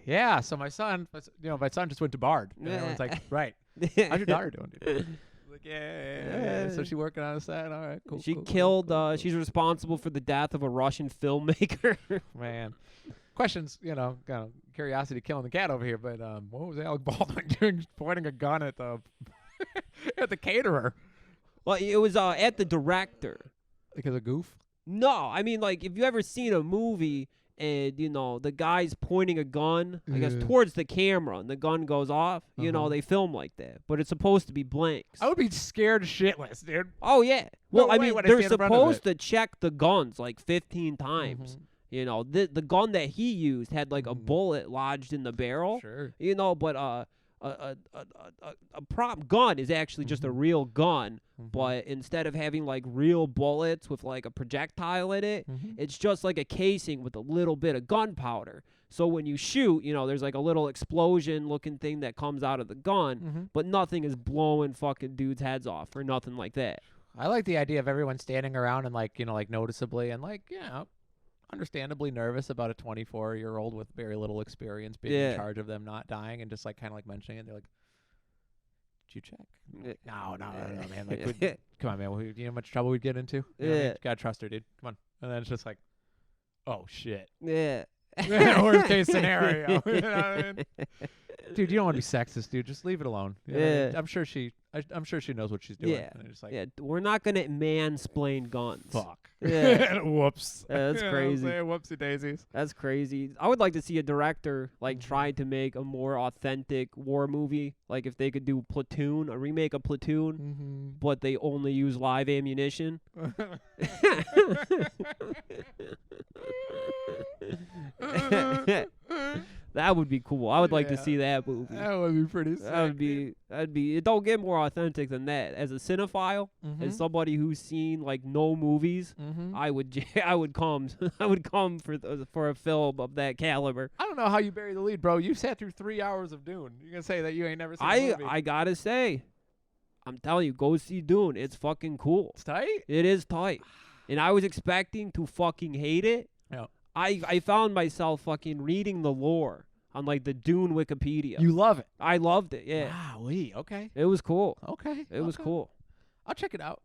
yeah, so my son just went to Bard. And everyone's like, right. How's your daughter doing, dude? Like, yeah. So she working on a set? All right, cool. She cool, killed, cool. she's responsible for the death of a Russian filmmaker. Man. Questions, curiosity killing the cat over here, but what was Alec Baldwin doing pointing a gun at the at the caterer? Well, it was at the director. Like as a goof? No, I mean, like, if you ever seen a movie and, the guy's pointing a gun, I guess, towards the camera and the gun goes off, they film like that. But it's supposed to be blanks. I would be scared shitless, dude. Oh, yeah. Well, No I way mean, would I they're stand in front of supposed it. to check the guns like 15 times. The gun that he used had like a bullet lodged in the barrel. Sure. But a prop gun is actually just a real gun, but instead of having like real bullets with like a projectile in it, it's just like a casing with a little bit of gunpowder. So when you shoot, there's like a little explosion looking thing that comes out of the gun, but nothing is blowing fucking dudes' heads off or nothing like that. I like the idea of everyone standing around and like noticeably and understandably nervous about a 24-year-old with very little experience being in charge of them not dying, and just like kind of like mentioning it. They're like, "Did you check?" No, man. Like, come on, man. You know how much trouble we'd get into? You know what I mean? Gotta trust her, dude. Come on. And then it's just like, oh shit. Yeah. Worst case scenario. You know what I mean? Dude, you don't want to be sexist, dude. Just leave it alone. You know what I mean? I'm sure she knows what she's doing. Yeah. And just like, We're not gonna mansplain guns. Fuck. Yeah. Whoops. That's crazy. Whoopsie daisies. That's crazy. I would like to see a director like try to make a more authentic war movie. Like if they could do Platoon, a remake of Platoon, but they only use live ammunition. That would be cool. I would like to see that movie. That would be pretty sick. That'd be. It don't get more authentic than that. As a cinephile, as somebody who's seen like no movies, I would come for a film of that caliber. I don't know how you bury the lead, bro. You sat through 3 hours of Dune. You're gonna say that you ain't never seen a movie? I gotta say, I'm telling you, go see Dune. It's fucking cool. It's tight. It is tight, and I was expecting to fucking hate it. Yeah. I found myself fucking reading the lore on like the Dune Wikipedia. You love it. I loved it. Yeah. Wowee. Okay. It was cool. Okay. It was cool. I'll check it out.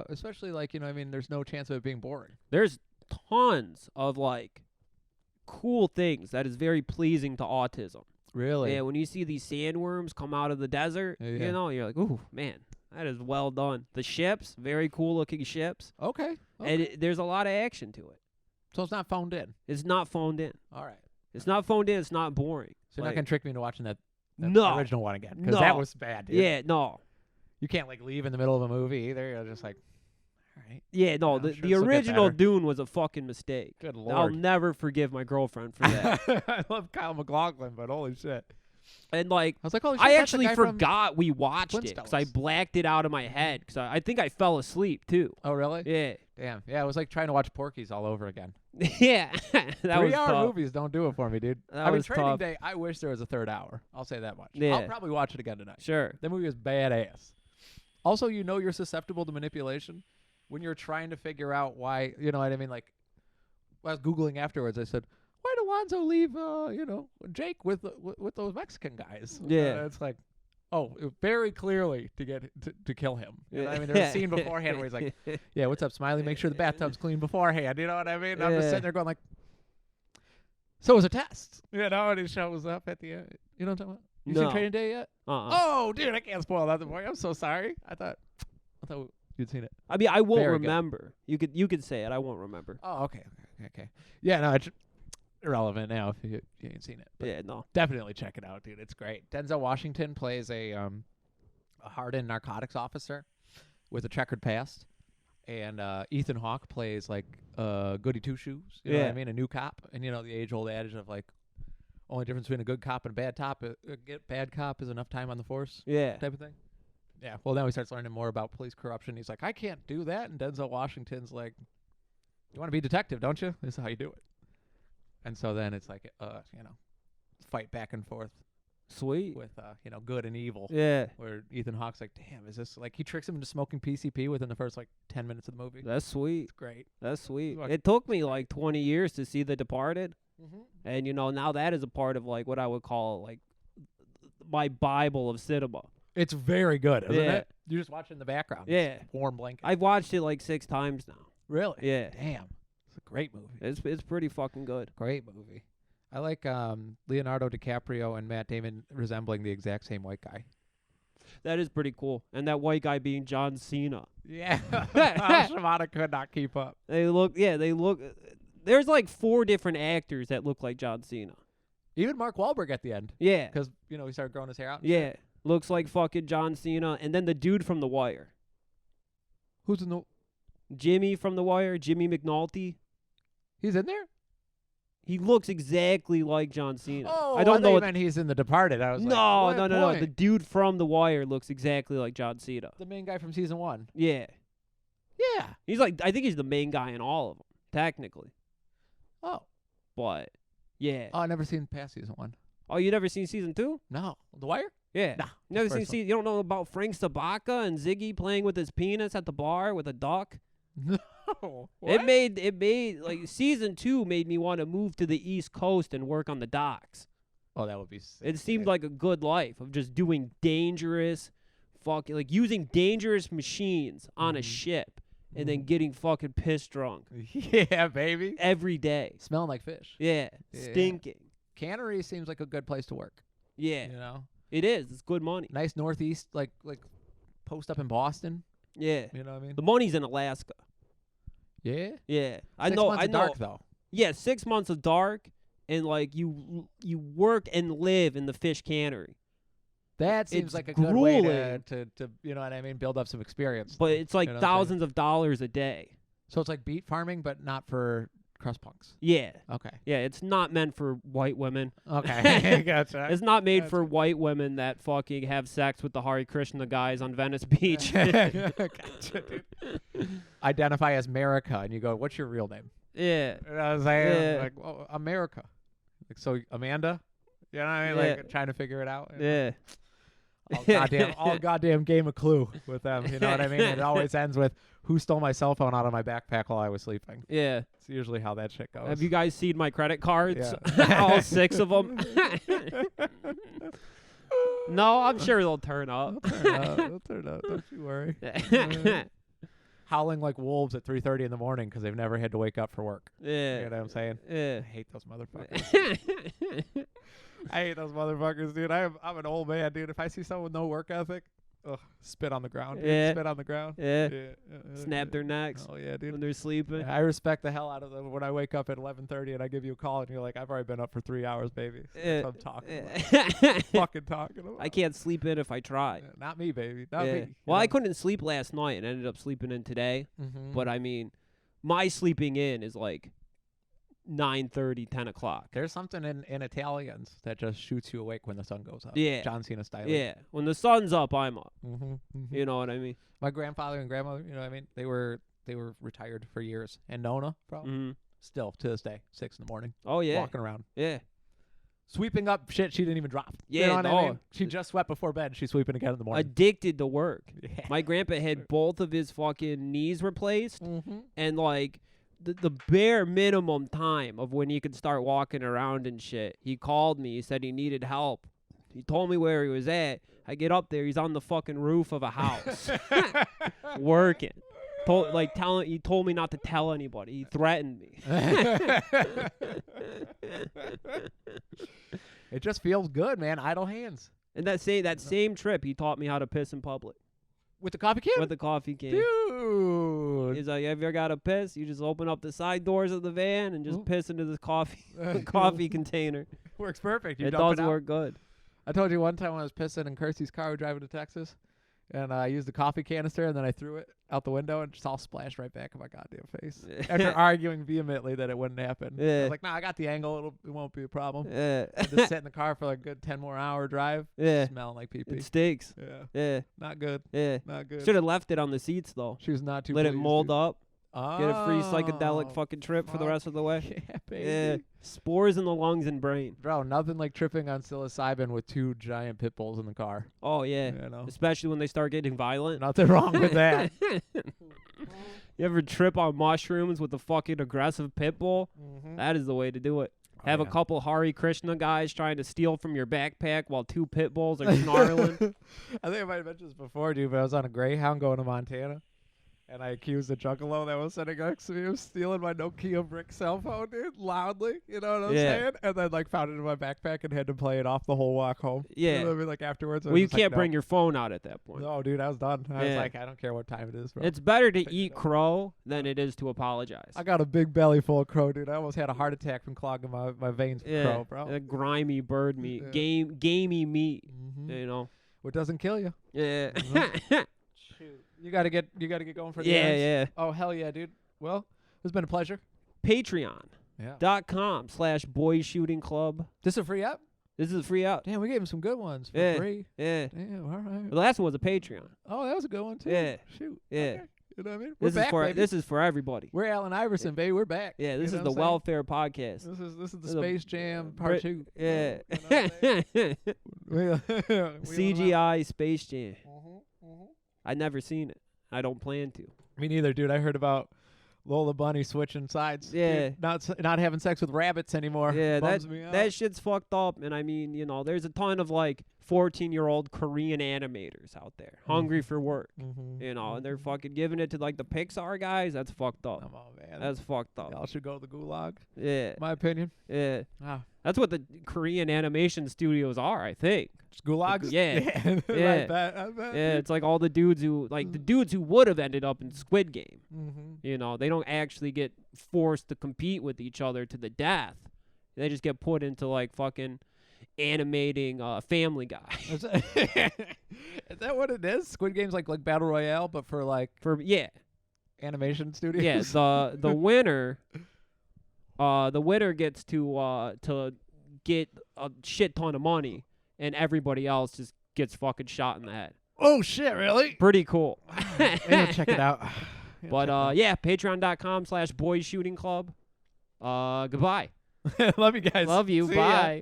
Especially like, there's no chance of it being boring. There's tons of like cool things that is very pleasing to autism. Really? Yeah, when you see these sandworms come out of the desert, you're like, ooh, man, that is well done. The ships, very cool looking ships. Okay. And there's a lot of action to it. So it's not phoned in. It's not phoned in. All right. It's not phoned in. It's not boring. So you're not going to trick me into watching that no. original one again. Because that was bad, dude. Yeah, no. You can't like leave in the middle of a movie either. You're just like, all right. Yeah, no. The original Dune was a fucking mistake. Good Lord. I'll never forgive my girlfriend for that. I love Kyle MacLachlan, but holy shit. And like, I was like, holy shit, I actually forgot we watched it because I Flintstones. blacked it out of my head because I think I fell asleep too. Oh, really? Yeah. Damn. Yeah, it was like trying to watch Porky's all over again. Yeah. That was 3-hour tough. movies don't do it for me, dude. That was Training tough. Day, I wish there was a third hour. I'll say that much. Yeah. I'll probably watch it again tonight. Sure. That movie was badass. Also, you're susceptible to manipulation when you're trying to figure out why, you know what I mean? Like, I was Googling afterwards. I said, why'd Alonzo leave, Jake with those Mexican guys? Yeah. It's like, oh, very clearly to kill him. You know what I mean? There's a scene beforehand where he's like, yeah, what's up, Smiley? Make sure the bathtub's clean beforehand. You know what I mean? And I'm just sitting there going like, so it was a test. You know, and he shows up at the end. You know what I'm talking about? You seen Training Day yet? Oh, dude, I can't spoil that for you. I'm so sorry. I thought you'd seen it. I mean, I won't remember. Good. You could say it. I won't remember. Oh, okay. Yeah, no, it's irrelevant now if you ain't seen it. But yeah, no. Definitely check it out, dude. It's great. Denzel Washington plays a hardened narcotics officer with a checkered past. And Ethan Hawke plays like goody two-shoes. You know what I mean? A new cop. And, you know, the age-old adage of like, only difference between a good cop and a bad cop is enough time on the force. Yeah. Type of thing. Yeah. Well, now he starts learning more about police corruption. He's like, I can't do that. And Denzel Washington's like, you want to be a detective, don't you? This is how you do it. And so then it's like, fight back and forth. Sweet. With, good and evil. Yeah. Where Ethan Hawke's like, damn, is this, like, he tricks him into smoking PCP within the first, 10 minutes of the movie. That's sweet. It's great. That's sweet. It took me, 20 years to see The Departed. Mm-hmm. And, now that is a part of, what I would call, my Bible of cinema. It's very good, isn't it? You just watch it in the background. Yeah. Warm blanket. I've watched it, 6 times now. Really? Yeah. Damn. It's a great movie. It's pretty fucking good. Great movie. I like Leonardo DiCaprio and Matt Damon resembling the exact same white guy. That is pretty cool. And that white guy being John Cena. Yeah. Shimada could not keep up. They look. There's 4 different actors that look like John Cena. Even Mark Wahlberg at the end. Yeah. Because, he started growing his hair out. Yeah. Looks like fucking John Cena. And then the dude from The Wire. Who's in the... Jimmy from The Wire. Jimmy McNulty. He's in there? He looks exactly like John Cena. Oh, I don't know. You meant he's in The Departed. I was no. Point? The dude from The Wire looks exactly like John Cena. The main guy from season 1. Yeah. Yeah. He's I think he's the main guy in all of them, technically. Oh. But, yeah. Oh, I've never seen past season 1. Oh, you never seen season 2? No. The Wire? Yeah. Nah. Never seen you don't know about Frank Sabaka and Ziggy playing with his penis at the bar with a duck? No. What? It made season 2 made me want to move to the East Coast and work on the docks. Oh, that would be sick. It seemed like a good life of just doing dangerous using dangerous machines on a ship and then getting fucking pissed drunk. Yeah, baby. Every day. Smelling like fish. Yeah. Stinking. Cannery seems like a good place to work. Yeah. You know? It is. It's good money. Nice northeast, like post up in Boston. Yeah. You know what I mean? The money's in Alaska. Yeah? Yeah. 6 months of dark, though. Yeah, 6 months of dark, and you work and live in the fish cannery. That seems It's like a good way to you know what I mean, build up some experience. But it's thousands of dollars a day. So it's like beet farming, but not for crust punks. Yeah. Okay. Yeah, it's not meant for white women. Okay. Gotcha. It's not made for white women that fucking have sex with the Hare Krishna guys on Venice Beach. Gotcha, dude. Identify as America, and you go, what's your real name? Yeah. You know what I'm saying? Yeah. Like, well, America. Like, so Amanda? You know what I mean? Yeah. Like, trying to figure it out. Yeah. All goddamn game of Clue with them. You know what I mean? It always ends with, who stole my cell phone out of my backpack while I was sleeping? Yeah. It's usually how that shit goes. Have you guys seen my credit cards? Yeah. All 6 of them. No, I'm sure they'll turn up. They'll turn up. Don't you worry. Howling like wolves at 3:30 in the morning because they've never had to wake up for work. Yeah. You know what I'm saying? Yeah. I hate those motherfuckers. I hate those motherfuckers, dude. I'm an old man, dude. If I see someone with no work ethic, spit on the ground. Dude. Yeah. Spit on the ground. Yeah. Snap their necks Oh yeah, dude. when they're sleeping. Yeah, I respect the hell out of them when I wake up at 11:30 and I give you a call and you're like, I've already been up for 3 hours, baby. That's what I'm talking about. Fucking talking about. I can't sleep in if I try. Yeah, not me, baby. Not Yeah. me. Well, I couldn't sleep last night and ended up sleeping in today. Mm-hmm. But I mean, my sleeping in is 9:30, 10 o'clock. There's something in Italians that just shoots you awake when the sun goes up. Yeah. John Cena style. Yeah. When the sun's up, I'm up. Mm-hmm. Mm-hmm. You know what I mean? My grandfather and grandmother, you know what I mean? They were retired for years. And Nona, probably. Mm-hmm. Still, to this day, 6 in the morning. Oh, yeah. Walking around. Yeah. Sweeping up shit she didn't even drop. Yeah, You know what I no. mean? She just swept before bed. She's sweeping again in the morning. Addicted to work. Yeah. My grandpa had both of his fucking knees replaced. Mm-hmm. And the bare minimum time of when he could start walking around and shit. He called me. He said he needed help. He told me where he was at. I get up there. He's on the fucking roof of a house working. He told me not to tell anybody. He threatened me. It just feels good, man. Idle hands. And that same trip, he taught me how to piss in public. With the coffee can? With the coffee can. Dude. He's like, have you ever got to piss? You just open up the side doors of the van and just piss into the coffee container. Works perfect. It does work good. I told you one time when I was pissing in Kirsty's car, we were driving to Texas, and I used the coffee canister, and then I threw it out the window, and just all splashed right back in my goddamn face. After arguing vehemently that it wouldn't happen. Yeah. I was like, nah, I got the angle. It won't be a problem. Yeah. I just sat in the car for like a good 10 more hour drive. Yeah. Smelling like pee-pee. It stinks. Yeah. Yeah. Not good. Yeah. Not good. Should have left it on the seats, though. She was not too Let it pleased, mold dude. up. Oh, Get a free psychedelic fucking trip for the rest of the way. Yeah, baby. Yeah. Spores in the lungs and brain. Bro, nothing like tripping on psilocybin with 2 giant pit bulls in the car. Oh, yeah. You know? Especially when they start getting violent. Nothing wrong with that. You ever trip on mushrooms with a fucking aggressive pit bull? Mm-hmm. That is the way to do it. Have a couple Hare Krishna guys trying to steal from your backpack while 2 pit bulls are snarling. I think I might have mentioned this before, dude, but I was on a Greyhound going to Montana. And I accused the juggalo that was sitting next to me of stealing my Nokia brick cell phone, dude, loudly. You know what I'm saying? And then, like, found it in my backpack and had to play it off the whole walk home. Yeah. You know what I mean? Like, afterwards. Well, you can't bring your phone out at that point. No, dude, I was done. I was like, I don't care what time it is, bro. It's better to eat crow than it is to apologize. I got a big belly full of crow, dude. I almost had a heart attack from clogging my veins with crow, bro. That grimy bird meat. Gamey meat. You know. What doesn't kill you. Yeah. Shoot. You gotta get going for the yeah. Oh, hell yeah, dude. Well, it's been a pleasure. Patreon.com/boys shooting club. This is a free app? This is a free app. Damn, we gave him some good ones for free. Yeah. Damn, all right. The last one was a Patreon. Oh, that was a good one, too. Yeah. Shoot. Yeah. Okay. You know what I mean? We're back, baby. This is for everybody. We're Allen Iverson, baby. We're back. Yeah, this is the welfare podcast. This is the Space Jam Part 2. Yeah. CGI Space Jam. I never seen it. I don't plan to. Me neither, dude. I heard about Lola Bunny switching sides. Yeah. Dude, not having sex with rabbits anymore. Yeah, Bums me out. that shit's fucked up. And I mean, you know, there's a ton of like 14-year-old Korean animators out there hungry for work. You know, and they're fucking giving it to like the Pixar guys. That's fucked up. Come on, man. That's fucked up. Y'all should go to the gulag. Yeah. My opinion. Yeah. Wow. That's what the Korean animation studios are, I think. Just gulags? Yeah. I bet. Yeah, it's like all the dudes who would have ended up in Squid Game. You know, they don't actually get forced to compete with each other to the death. They just get put into like fucking animating Family Guy. Is that what it is? Squid Game's like Battle Royale, but for animation studios. Yeah, the winner gets to get a shit ton of money, and everybody else just gets fucking shot in the head. Oh shit! Really? Pretty cool. Check it out. But patreon.com/boys shooting club. Goodbye. Love you guys. Love you. See Bye. ya.